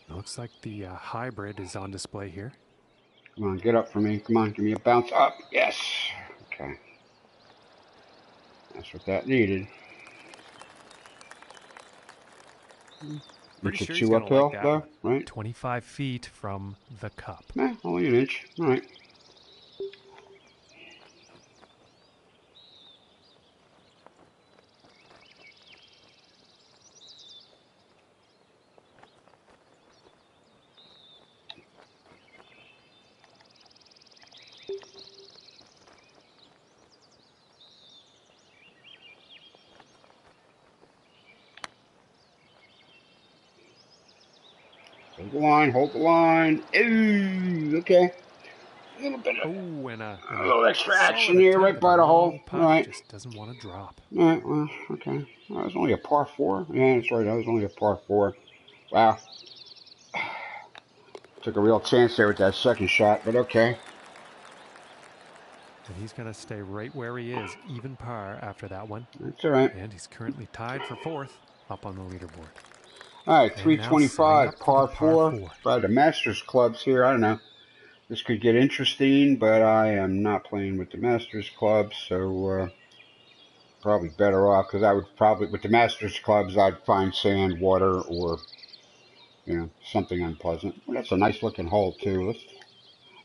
Looks like the hybrid is on display here. Come on, get up for me. Come on, give me a bounce up. Yes. Okay. That's what that needed. Pretty Inch or sure he's two going to like uphill, that though, one. right? 25 feet from the cup. Only an inch. All right. Hold the line, hold the line. Ooh, okay. A little bit of Oh, and a a little extra action solid here attempt right at a by the hole. long All putt. right. Just doesn't want to drop. All right, well, okay. That was only a par 4. Yeah, that's right. That was only a par 4. Wow. Took a real chance there with that second shot, but okay. And he's going to stay right where he is, even par after that one. That's all right. And he's currently tied for 4th up on the leaderboard. All right, And now setting 325, up for the par 4. By the Masters clubs here. I don't know. This could get interesting, but I am not playing with the Masters clubs, so probably better off, because I would probably, with the Masters clubs, I'd find sand, water, or, something unpleasant. Well, that's a nice looking hole, too.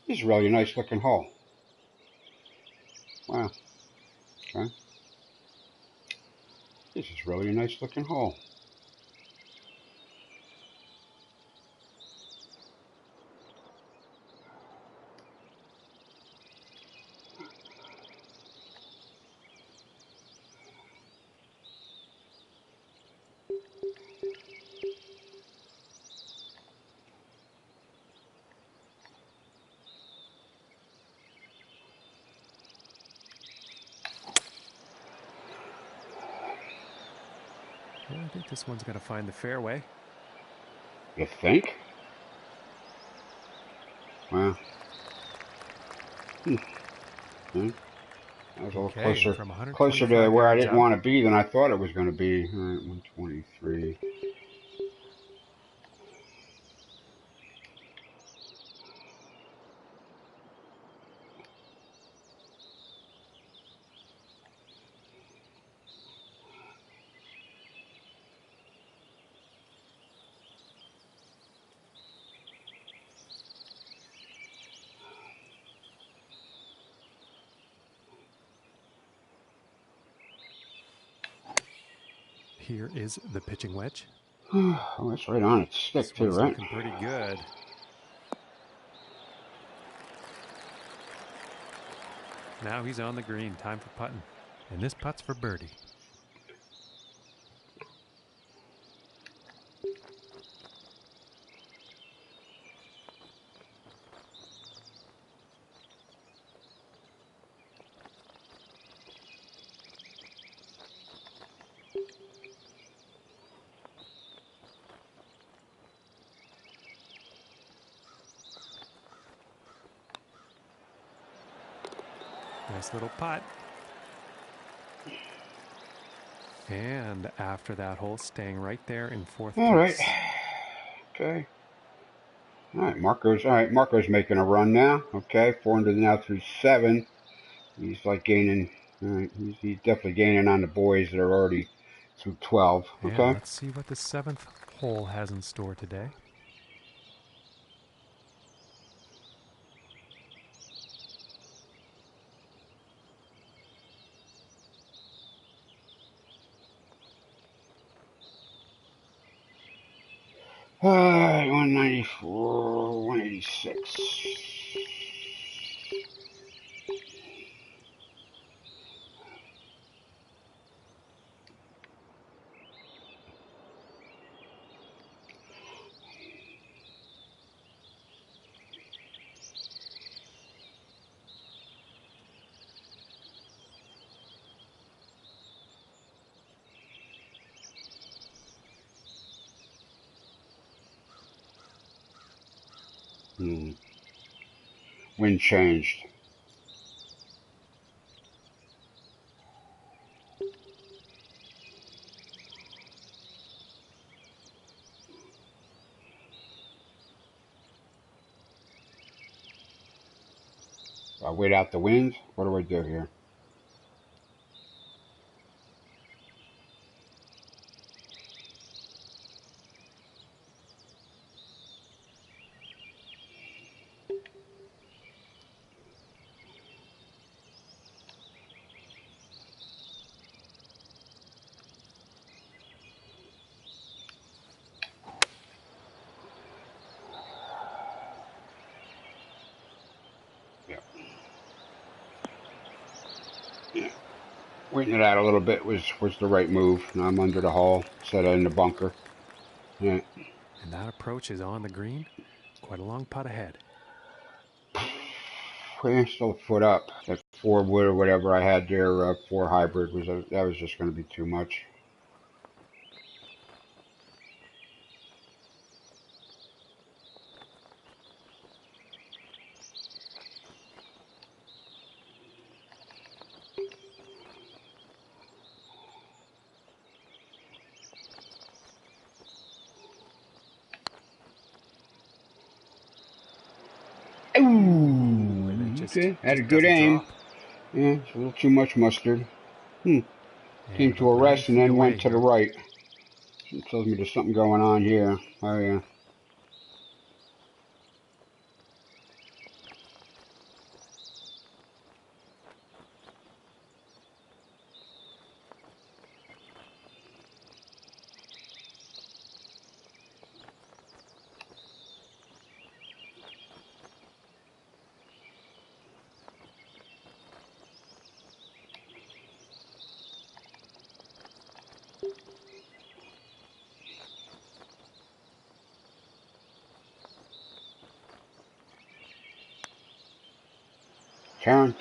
This is really a nice looking hole. Wow. Okay. This is really a nice looking hole. Yeah, I think this one's going to find the fairway. You think? Wow. That was a little Okay, closer, from closer to 125 where I yards didn't out. want to be than I thought it was going to be. All right, 123. Here is the pitching wedge. Oh, that's right on its stick, This too, one's right? looking pretty good. Now he's on the green. Time for putting. And this putt's for birdie. Nice little putt. And after that hole, staying right there in 4th All right. place. Okay. All right, Marco's making a run now. Okay, 400 now through 7. He's like gaining. All right, he's definitely gaining on the boys that are already through 12. And Okay. let's see what the 7th hole has in store today. All right, 194, 186. Wind changed. I wait out the wind. What do I do here? waiting it out a little bit was the right move. Now I'm under the hole instead of in the bunker. Yeah. And that approach is on the green. Quite a long putt ahead. Still a foot up. That 4 wood or whatever I had there, 4 hybrid that was just going to be too much. Ooh, okay. Had a good aim. Drop. Yeah, it's a little too much mustard. Came to a rest and then went to the right. It tells me there's something going on here. Oh yeah.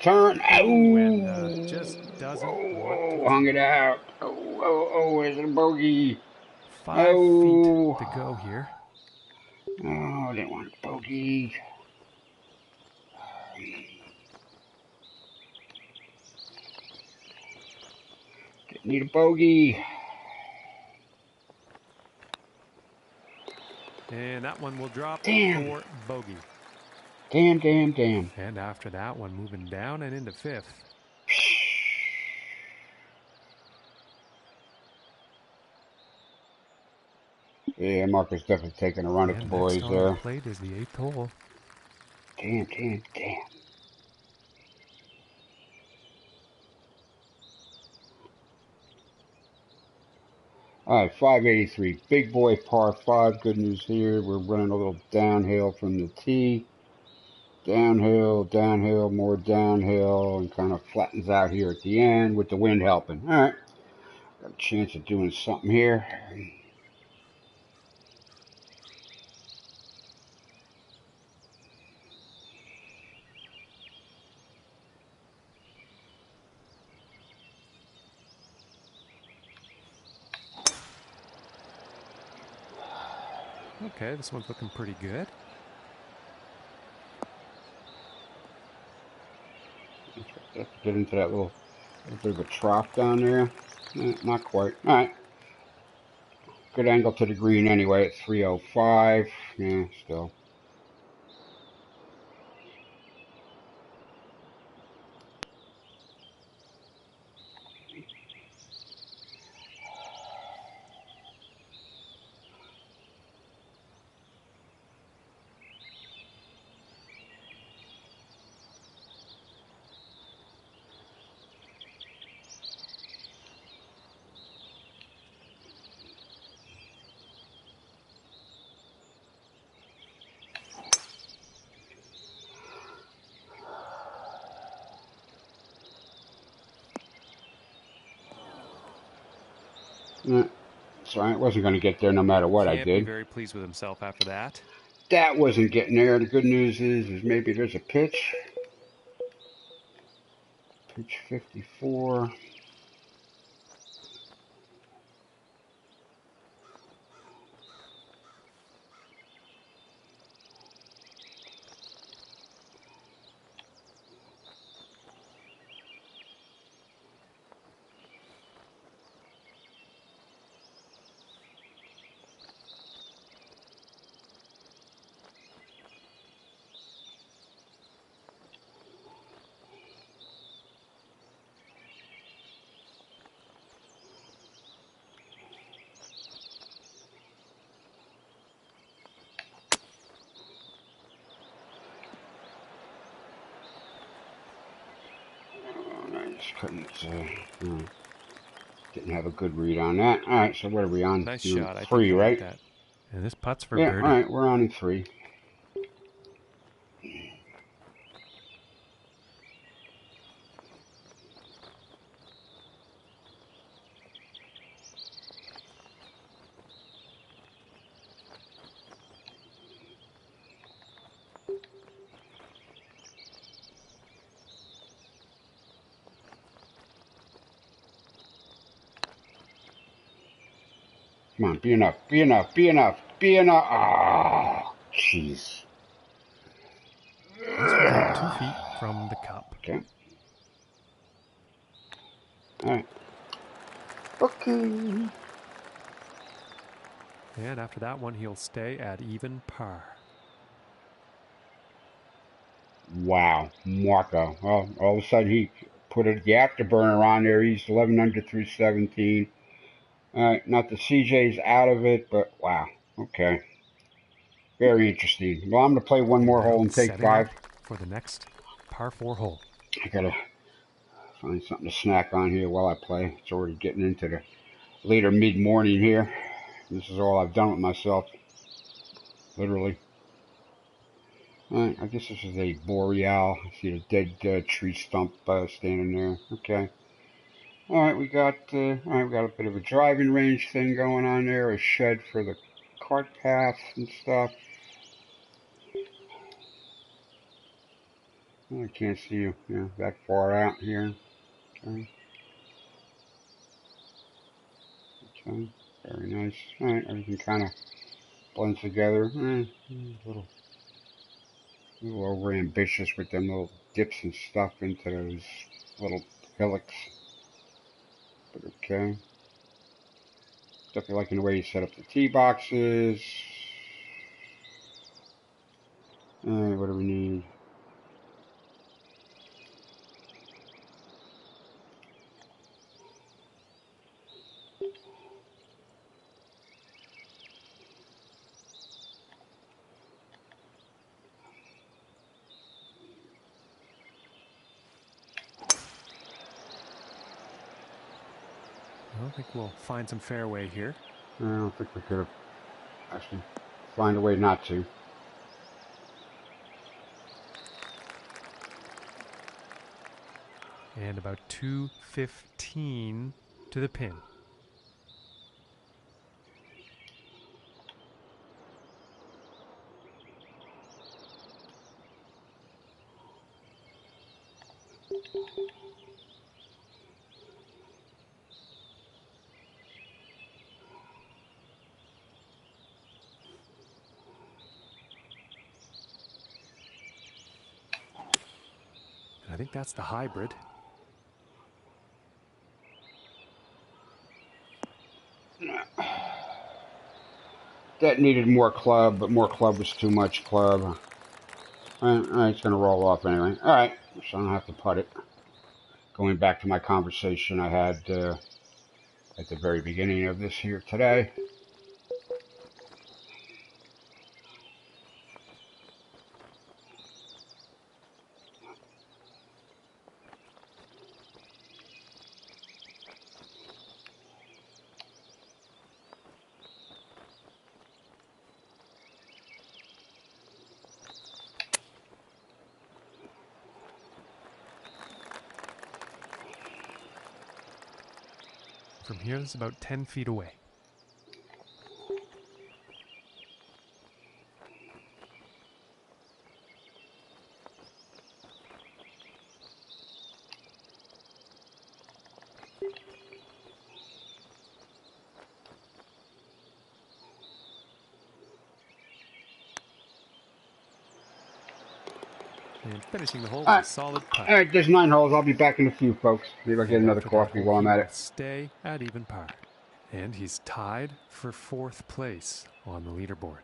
Turn. Oh, and just doesn't want to. Hung it out. Oh, there's a bogey. 5 feet to go here. Oh, I didn't want a bogey. Didn't need a bogey. And that one will drop for bogey. Damn. And after that one, moving down and into 5th. Yeah, Marcus definitely taking a run at the boys there. Next plate is the 8th hole. Damn. All right, 583. Big boy par 5. Good news here. We're running a little downhill from the tee. Downhill, more downhill, and kind of flattens out here at the end with the wind helping. All right. Got a chance of doing something here. Okay, this one's looking pretty good. Get into that little bit of a trough down there. Not quite. All right. Good angle to the green anyway at 305. Yeah, still. So I wasn't going to get there no matter what I did. Can't be very pleased with himself after that. That wasn't getting there. The good news is maybe there's a pitch. Pitch 54. Didn't have a good read on that. All right, so what are we on? Nice shot. 3, right? Like that. And this putt's for birdie. birdie. All right, we're on in 3. Come on, be enough, be enough, be enough, be enough. Ah, jeez. This one's about 2 feet from the cup. Okay. All right. Okay. And after that one, he'll stay at even par. Wow, Marco. Well, all of a sudden he put the afterburner on there. He's 11 under through 17. All right, not the CJ's out of it, but wow. Okay. Very interesting. Well, I'm going to play one more hole and take Setting 5. up for the next par 4 hole. I got to find something to snack on here while I play. It's already getting into the later mid-morning here. This is all I've done with myself. Literally. Alright, I guess this is a boreal. I see a dead tree stump standing there. Okay. Alright, we got we got a bit of a driving range thing going on there, a shed for the cart paths and stuff. I can't see you, that far out here. Okay. Okay. Very nice. Alright, everything kind of blends together. A little over ambitious with them little dips and stuff into those little hillocks. But okay. Definitely liking the way you set up the tee boxes. Alright, what do we need? I think we'll find some fairway here. I don't think we could have actually find a way not to. And about 215 to the pin. And I think that's the hybrid. That needed more club, but more club was too much club. Alright, it's going to roll off anyway. Alright, so I don't have to putt it. Going back to my conversation I had at the very beginning of this here today. From here, it's about 10 feet away. And finishing the hole with a solid putt. Alright, there's 9 holes. I'll be back in a few, folks. Maybe I'll get another coffee while I'm at it. Stay at even par. And he's tied for 4th place on the leaderboard.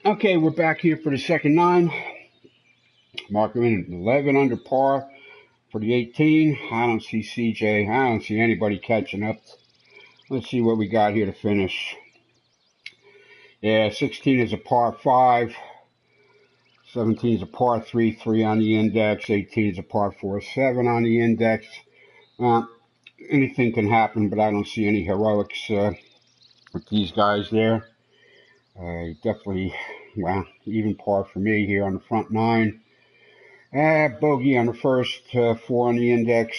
Okay, we're back here for the second nine. Marking in 11 under par for the 18. I don't see CJ. I don't see anybody catching up. Let's see what we got here to finish. Yeah, 16 is a par 5. 17 is a par 3, 3 on the index. 18 is a par 4, 7 on the index. Anything can happen, but I don't see any heroics with these guys there. Definitely, well, even par for me here on the front nine. Bogey on the first, 4 on the index.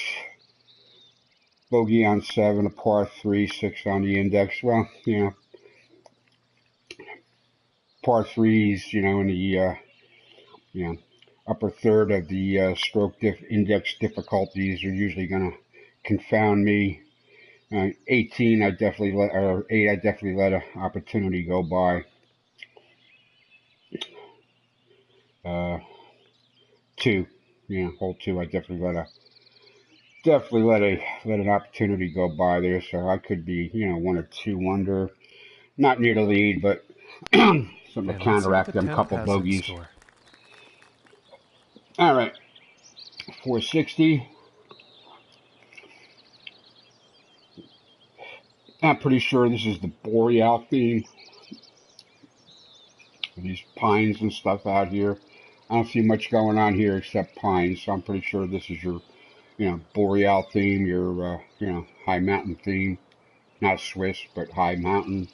Bogey on 7, a par 3, 6 on the index. Well, par 3s, in the, upper third of the stroke index difficulties are usually going to confound me. 18, I definitely let, or 8, I definitely let an opportunity go by. 2, hole 2, I definitely let an opportunity go by there. So I could be, 1 or 2 under, not near the lead, but something to And let's see what counteract the them 10th couple has in bogeys. store. All right, 460. I'm pretty sure this is the Boreal theme. These pines and stuff out here. I don't see much going on here except pines, so I'm pretty sure this is your, Boreal theme, your, high mountain theme. Not Swiss, but high mountain.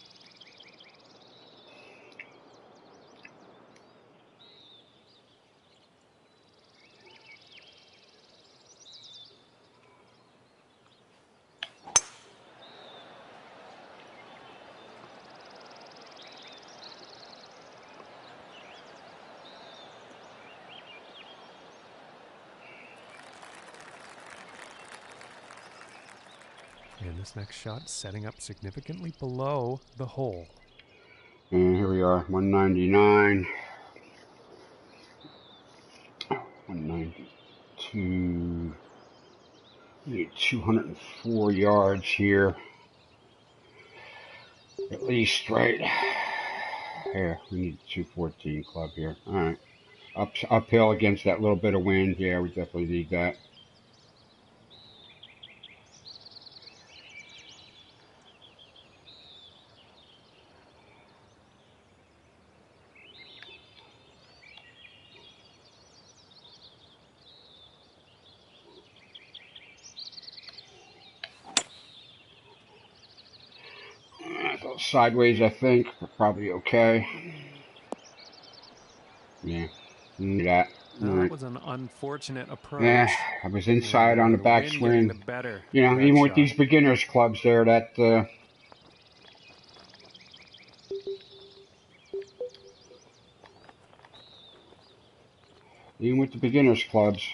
And this next shot setting up significantly below the hole. And here we are, 199. 192. We need 204 yards here. At least, right? Yeah, we need 214 club here. All right. Uphill against that little bit of wind. Yeah, we definitely need that. Go sideways, I think. We're probably okay. Yeah. That. All Well, that right. was an unfortunate Yeah, approach. I was And inside on the the wind getting the backswing. better of that Even with shot. these beginners clubs there, even with the beginners clubs.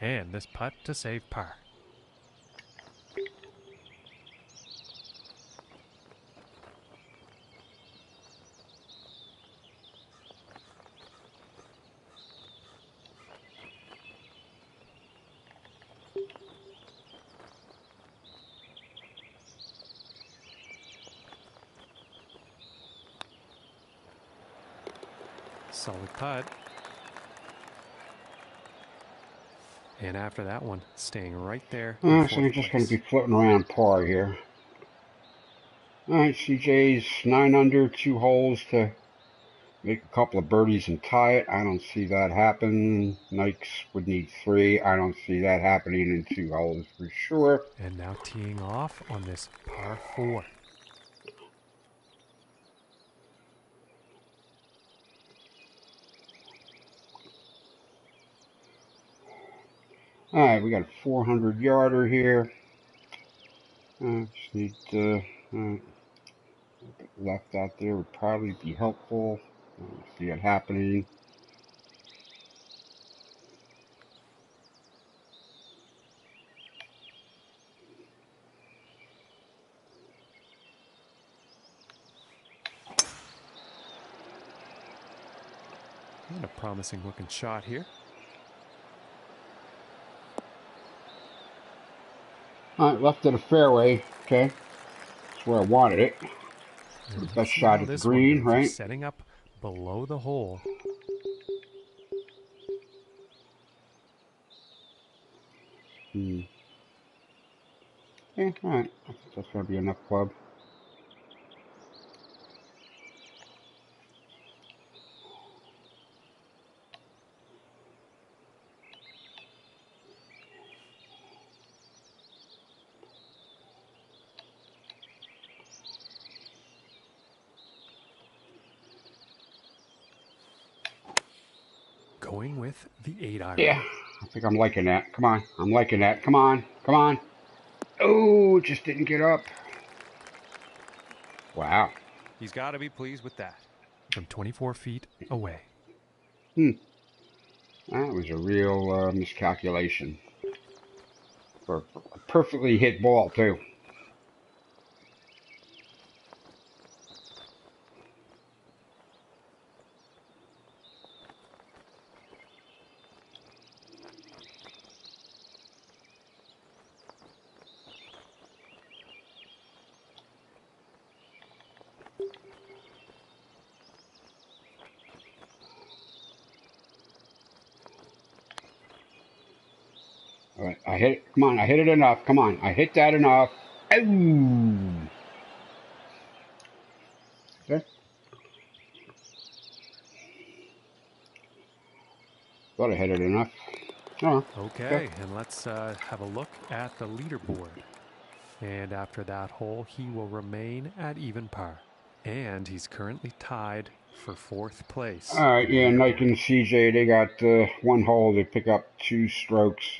And this putt to save par. Solid putt. And after that one, staying right there in So I'm fourth just going to be place. floating around par here. All right, CJ's 9 under, 2 holes to make a couple of birdies and tie it. I don't see that happen. Nikes would need 3. I don't see that happening in 2 holes for sure. And now teeing off on this par 4. All right, we got a 400 yarder here. Just need left out there would probably be helpful. I don't see it happening. And a promising looking shot here. All right, left of the fairway. Okay, that's where I wanted it. And Best let's see shot how at the this one green, goes. You're right? setting up below the hole. Yeah, all right. I think that's gonna be enough club. Going with the 8-iron. Yeah, I think I'm liking that. Come on, I'm liking that. Come on, come on. Oh, it just didn't get up. Wow. He's got to be pleased with that. From 24 feet away. That was a real miscalculation. For a perfectly hit ball, too. All right, I hit it. Come on, I hit it enough. Come on, I hit that enough. Ooh. Okay. Thought I hit it enough. Oh, Okay, and let's have a look at the leaderboard. And after that hole, he will remain at even par. And he's currently tied for 4th place. all right, yeah, Nike and CJ, they got one hole to pick up 2 strokes.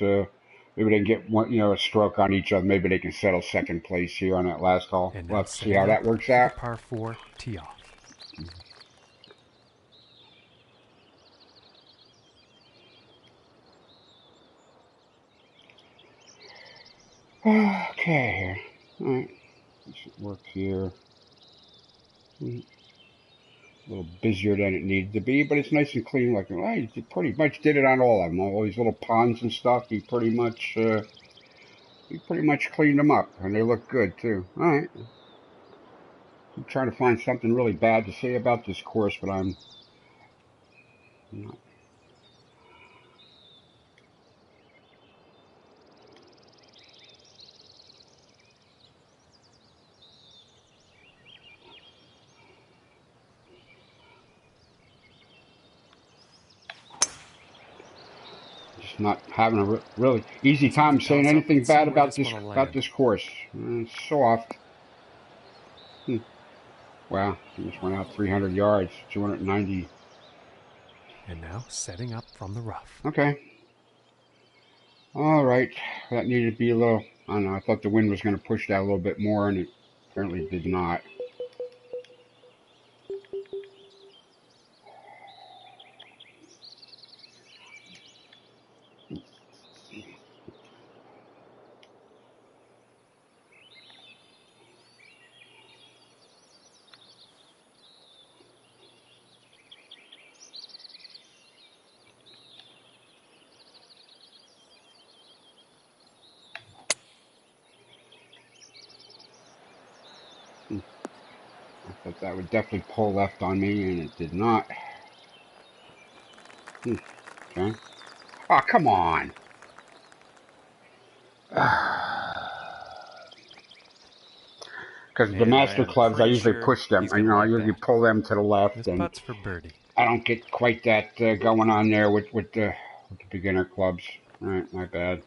Maybe they can get one, a stroke on each other. Maybe they can settle 2nd place here on that last hole. And We'll now have to see how that works out. The par 4 tee off. Okay, all right. This should work here. A little busier than it needed to be, but it's nice and clean. Like, well, he pretty much did it on all of them. All these little ponds and stuff. He pretty much cleaned them up, and they look good too. All right. I'm trying to find something really bad to say about this course, but I'm not. Just not having a really easy time saying anything bad about this course. It's soft. Wow, he just went out 300 yards, 290. And now setting up from the rough. Okay. All right, that needed to be a little. I don't know. I thought the wind was going to push that a little bit more, and it apparently did not. I thought that would definitely pull left on me, and it did not. Okay. Oh, come on. Because the master clubs, I usually push them. I usually pull them to the left, and putts for birdie. I don't get quite that going on there with the beginner clubs. All right, my bad.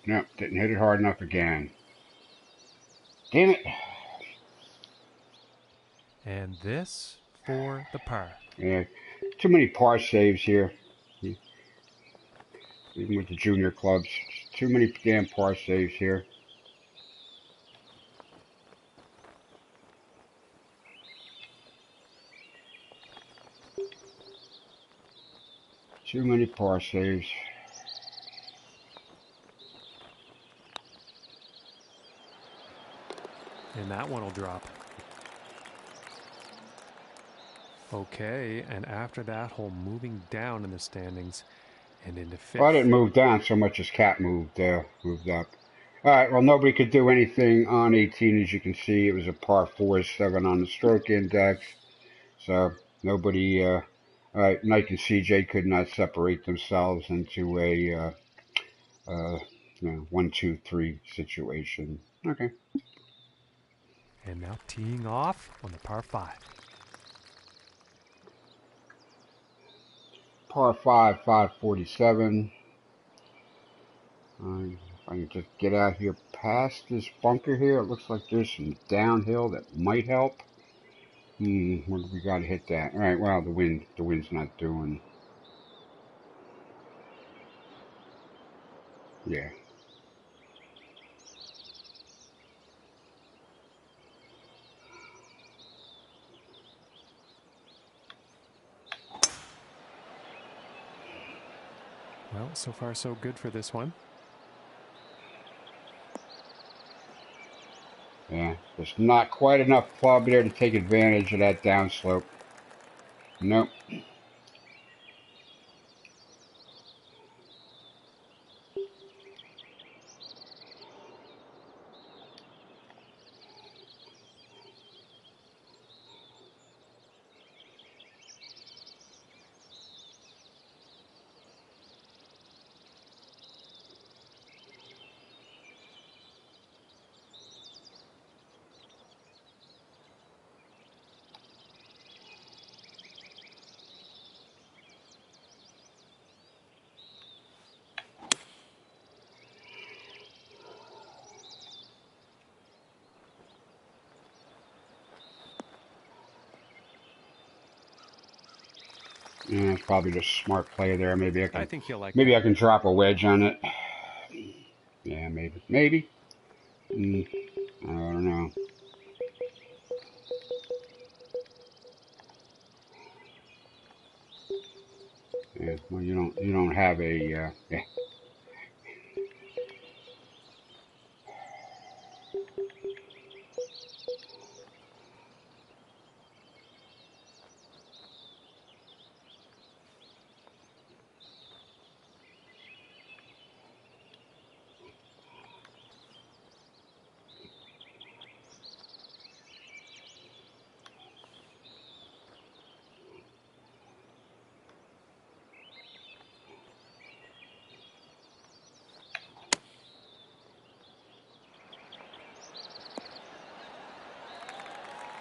No, didn't hit it hard enough again. Damn it. And this for the par. Yeah, too many par saves here. Even with the junior clubs, too many damn par saves here. Too many par saves. And that one will drop. Okay, and after that hole, moving down in the standings and into fifth. Well, I didn't move down so much as Cat moved up. All right, well, nobody could do anything on 18, as you can see. It was a par 4-7 on the stroke index. So nobody, all right, Nike and CJ could not separate themselves into a 1, 2, 3 situation. Okay. And now teeing off on the par 5. Par 5, 547. If I can just get out here past this bunker here, it looks like there's some downhill that might help. Where do we got to hit that? All right, well, the wind's not doing. Yeah. Well, so far so good for this one. Yeah, there's not quite enough club there to take advantage of that downslope. Nope. Yeah, it's probably just a smart play there. Maybe I think he'll like maybe that. I can drop a wedge on it. Yeah, maybe. I don't know. Yeah, well, you don't have a yeah.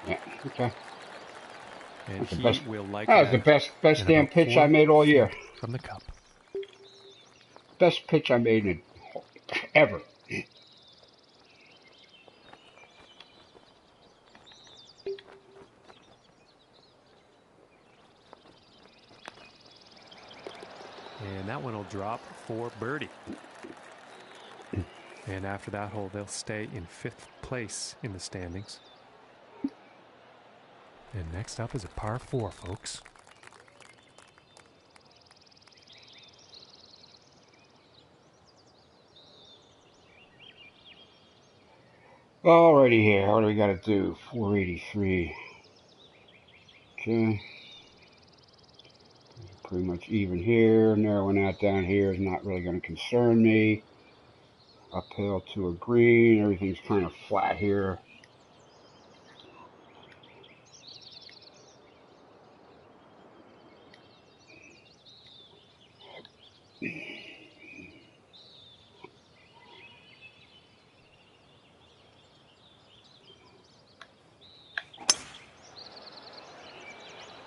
Yeah, okay. And That's he will like that was that. the best And damn about pitch 4 I made all year. feet from the cup. Best pitch I made in ever. And that one will drop for birdie. And after that hole, they'll stay in 5th place in the standings. And next up is a par 4, folks. Alrighty here, what do we got to do? 483. Okay. Pretty much even here. Narrowing out down here is not really going to concern me. Uphill to a green. Everything's kind of flat here.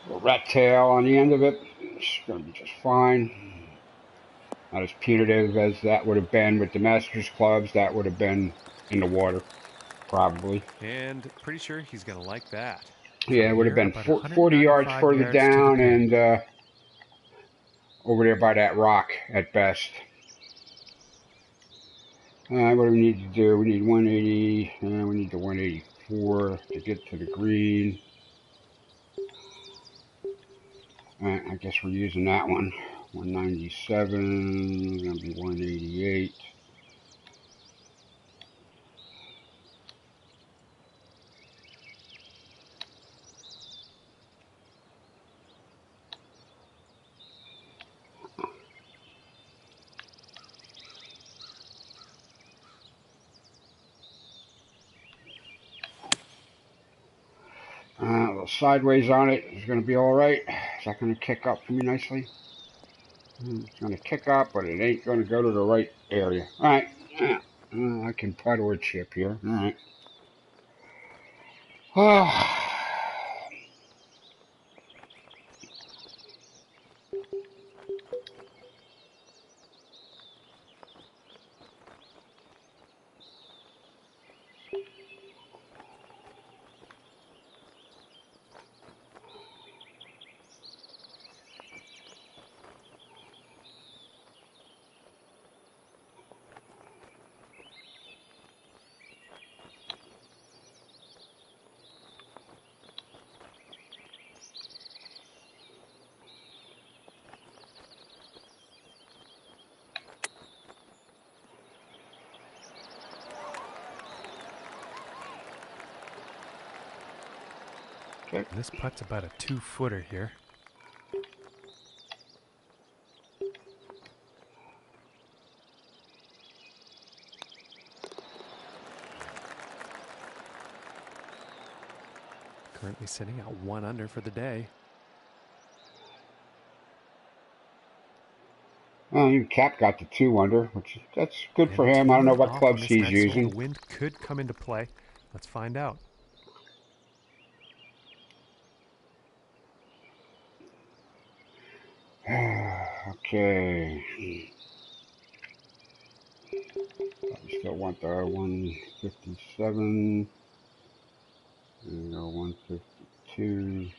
A rat tail on the end of it. It's going to be just fine. Not as punitive as that would have been with the Masters clubs. That would have been in the water, probably. And pretty sure he's going to like that. Yeah, it would have been 40 yards further down, and over there by that rock at best. What do we need to do? We need 180, and we need the 184 to get to the green. I guess we're using that one. 197, gonna be 188. A little sideways on it is going to be all right. Is that going to kick up for me nicely? It's going to kick up, but it ain't going to go to the right area. All right. I can puddle a chip here. All right. Okay. This putt's about a 2-footer here. Currently sitting at 1 under for the day. Well, Cap got the 2 under, which that's good And for him. I don't know what off clubs on this he's next hole. using. The wind could come into play. Let's find out. Okay. We still want the 157. And go 152.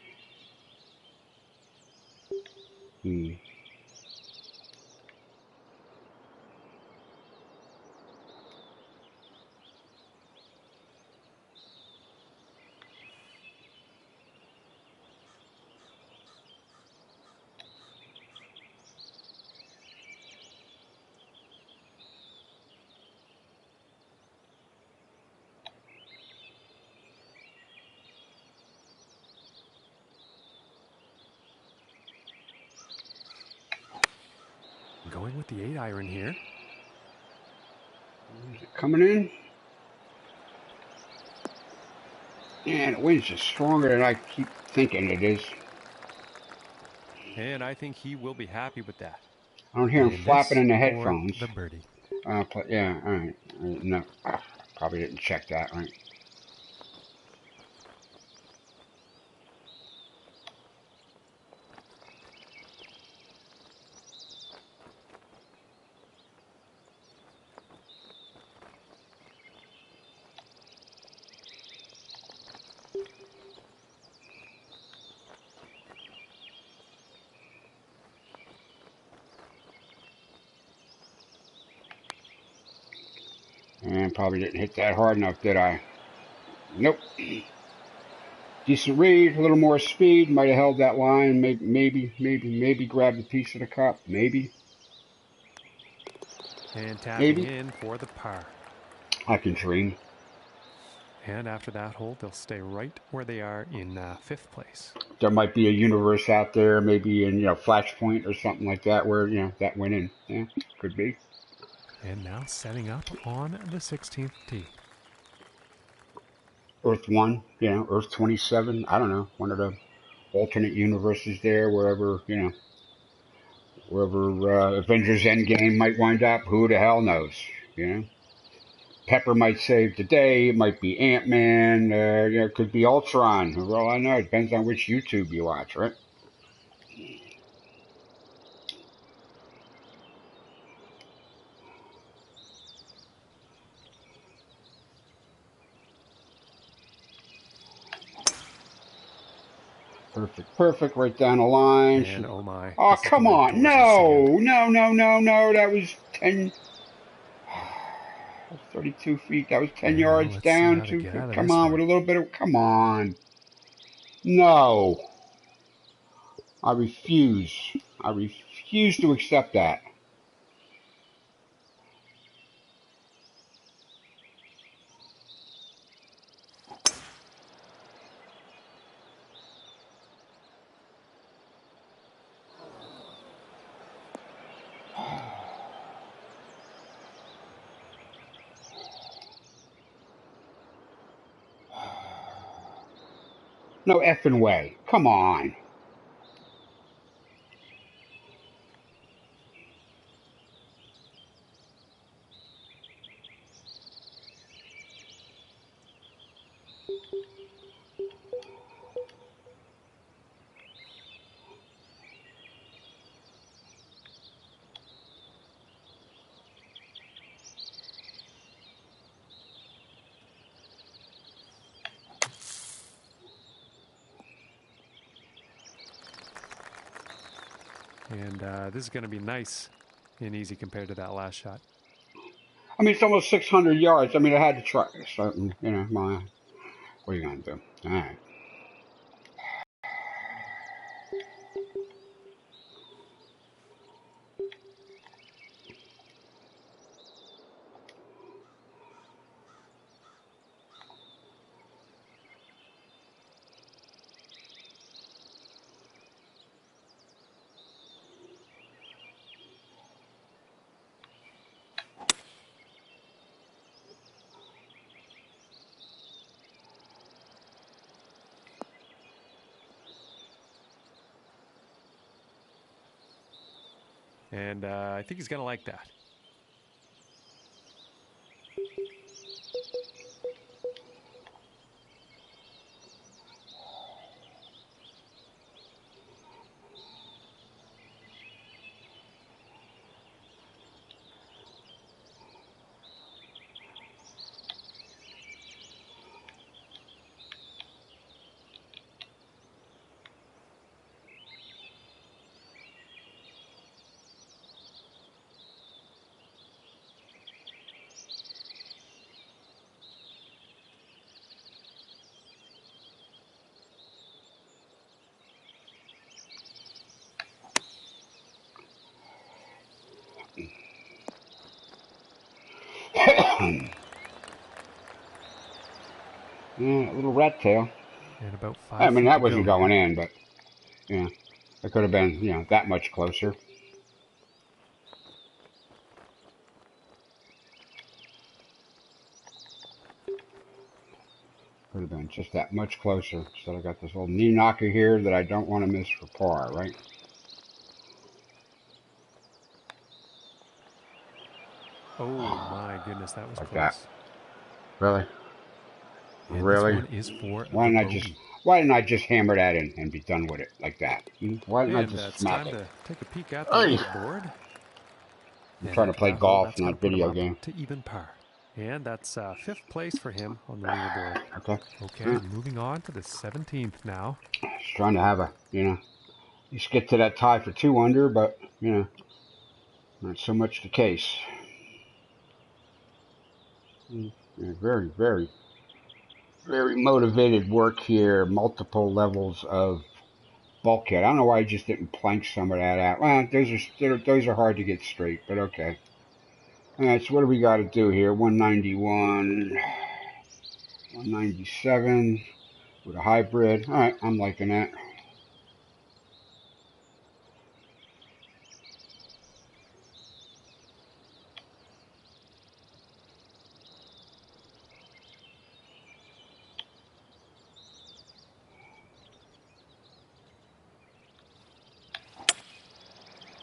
Going with the 8-iron here. Is it coming in? Yeah, the wind's just stronger than I keep thinking it is. And I think he will be happy with that. I don't hear him flapping in the headphones. The birdie. Yeah, all right. No, probably didn't check that right. And probably didn't hit that hard enough, did I? Nope. Decent read, a little more speed, might have held that line, maybe grabbed a piece of the cup, maybe. And tapping in for the par. I can dream. And after that hole, they'll stay right where they are in 5th place. There might be a universe out there, maybe in Flashpoint or something like that, where that went in. Yeah, could be. And now setting up on the 16th tee. Earth 1, Earth 27. I don't know, one of the alternate universes there, wherever Avengers Endgame might wind up. Who the hell knows? Pepper might save the day. It might be Ant-Man. It could be Ultron. For all I know, it depends on which YouTube you watch, right? Perfect, perfect, right down the line. And oh my. Oh, This is come going on. towards the sand. No. That was 10, 32 feet. That was 10 And now yards let's see down. how they get out of Come this on, one. with a little bit of, come on. No. I refuse. I refuse to accept that. No effing way. Come on. And this is going to be nice and easy compared to that last shot. I mean, it's almost 600 yards. I mean, I had to try something, you know, what are you going to do? All right. And I think he's going to like that. Yeah, a little rat tail. And about 5 I mean, feet to that go wasn't here. going in, but, yeah, it could have been, you know, that much closer. Could have been just that much closer. So I got this little knee knocker here that I don't want to miss for par, right? Oh my goodness, that was Like that. close. Really? And this Really? one is for Why the didn't I just bogey. why didn't I just hammer that in and be done with it like that? Why didn't I And just it's smack time it? to take a peek at the Hey, leaderboard. I'm And trying to after play that hole, golf, that's going to not put him video up game. to even par. And that's 5th place for him on the leaderboard. Okay. Okay, moving on to the 17th now. Just trying to have a, you know, just get to that tie for 2 under, but, you know, not so much the case. Yeah, very, very, very motivated work here. Multiple levels of bulkhead. I don't know why I just didn't plank some of that out. Well, those are hard to get straight, but okay. All right, so what do we got to do here? 191, 197 with a hybrid. All right, I'm liking that.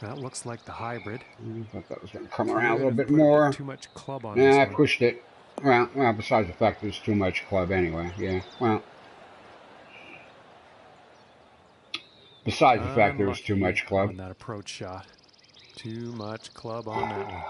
That looks like the hybrid. I thought that was going to come around a Could little have bit put a bit more. too much club on Nah, this I one. pushed it. Well, besides the fact there's too much club anyway. Yeah, well, besides the fact there was too Unlucky much club. on that approach shot. Too much club on that one.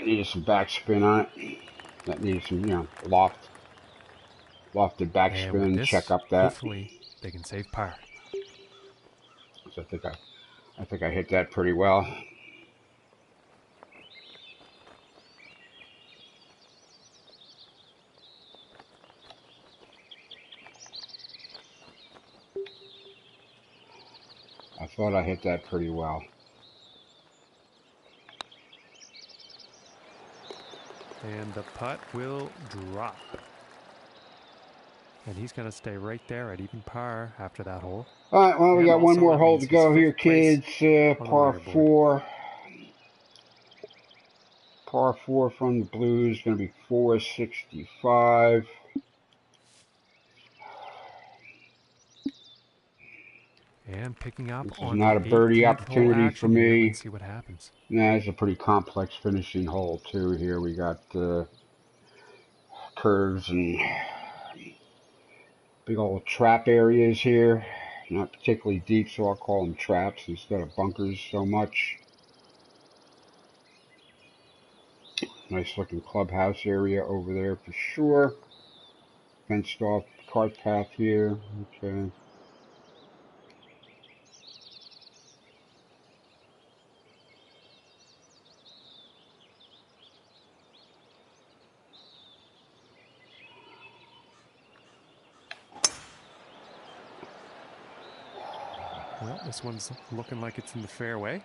needed some backspin on it. That needed some, lofted And with backspin. Check this, up that. hopefully they can save par. So I think I hit that pretty well. I thought I hit that pretty well. And the putt will drop. And he's going to stay right there at even par after that hole. All right, well, we got one more hole to go here, kids. Par 4. Par 4 from the Blues, going to be 465. And picking up This is on not a birdie opportunity for me. Let's see what happens. Nah, it's a pretty complex finishing hole too. Here we got curves and big old trap areas here. Not particularly deep, so I'll call them traps instead of bunkers so much. Nice looking clubhouse area over there for sure. Fenced off cart path here. Okay. Well, this one's looking like it's in the fairway.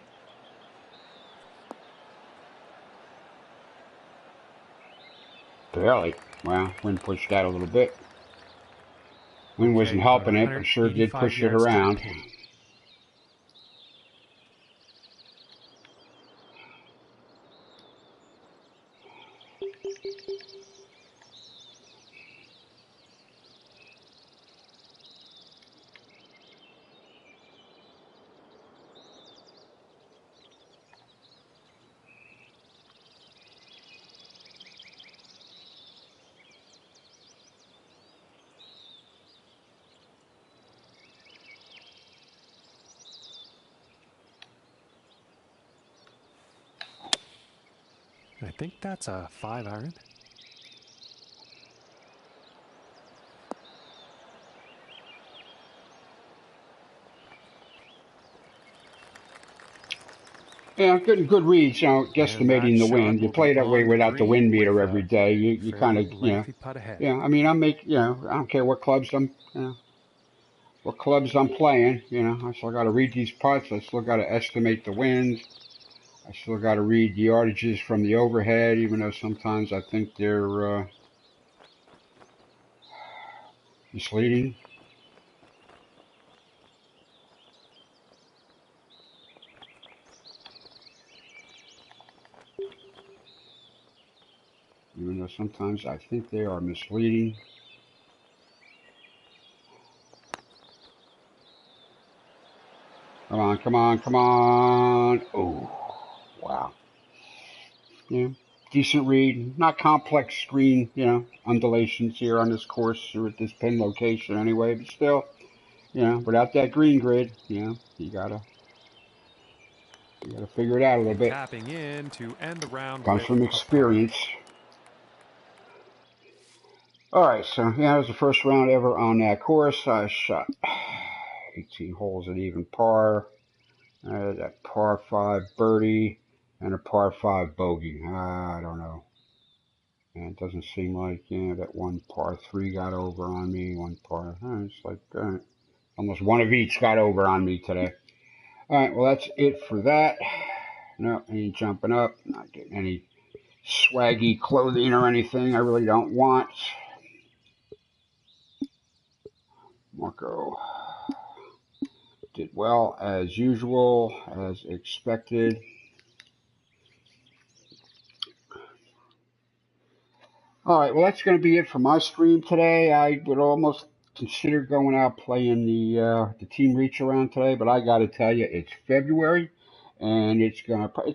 Barely. Well, wind pushed that a little bit. Wind wasn't helping it, but sure did push it around. I think that's a 5-iron. Yeah, good reads, guesstimating the wind. You play that way without the wind meter every day. You kind of, yeah, I mean, I don't care what clubs I'm playing, I still got to read these putts. I still got to estimate the wind. I still got to read the yardages from the overhead, even though sometimes I think they're misleading. Even though sometimes I think they are misleading. Come on, come on, come on. Oh, wow. Yeah, decent read. Not complex screen, undulations here on this course or at this pin location anyway, but still, without that green grid, you gotta figure it out a little bit. Tapping in to end the round. Comes from experience. Alright, so yeah, that was the first round ever on that course. I shot 18 holes at even par. That par 5 birdie and a par 5 bogey. I don't know. And it doesn't seem like, that one par 3 got over on me. One par, it's like almost one of each got over on me today. Alright, well, that's it for that. No, ain't jumping up. Not getting any swaggy clothing or anything I really don't want. Marco did well as usual, as expected. Alright, well, that's going to be it for my stream today. I would almost consider going out playing the team reach around today, but I got to tell you, it's February, and it's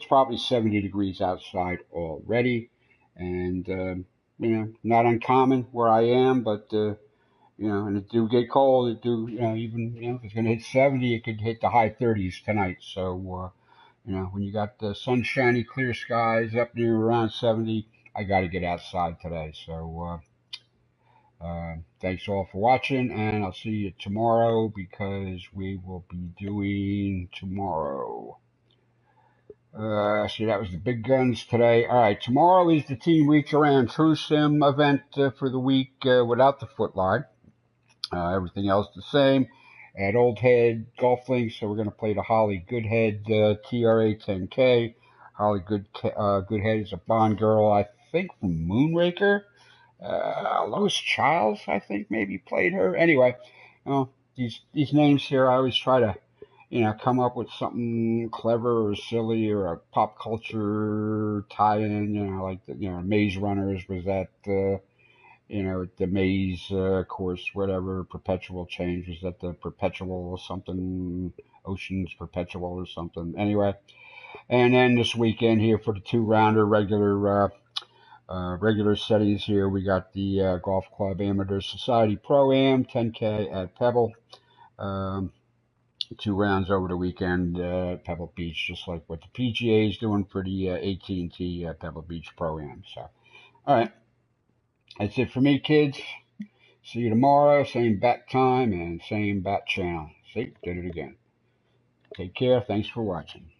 probably 70 degrees outside already, and not uncommon where I am, but and it do get cold. It do, even if it's going to hit 70, it could hit the high 30s tonight. So You know, when you got the sunshiny, clear skies up near around 70, I got to get outside today. So thanks all for watching, and I'll see you tomorrow because we will be doing tomorrow. See, that was the big guns today. All right, tomorrow is the Teen Reach Around True Sim event for the week without the footline. Everything else the same at Old Head Golf Links. So we're going to play the Holly Goodhead TRA 10K. Holly Goodhead is a Bond girl, I think, from Moonraker. Lois Childs, I think, maybe played her. Anyway, you know, these names here, I always try to, come up with something clever or silly or a pop culture tie-in. Like Maze Runners was that. The Maze course, whatever, perpetual change. Was that the perpetual or something? Oceans perpetual or something. Anyway, and then this weekend here for the 2-rounder regular settings here, we got the Golf Club Amateur Society Pro-Am 10K at Pebble. 2 rounds over the weekend at Pebble Beach, just like what the PGA is doing for the AT&T Pebble Beach Pro-Am. So, all right. That's it for me, kids. See you tomorrow, same bat time and same bat channel. See, did it again. Take care. Thanks for watching.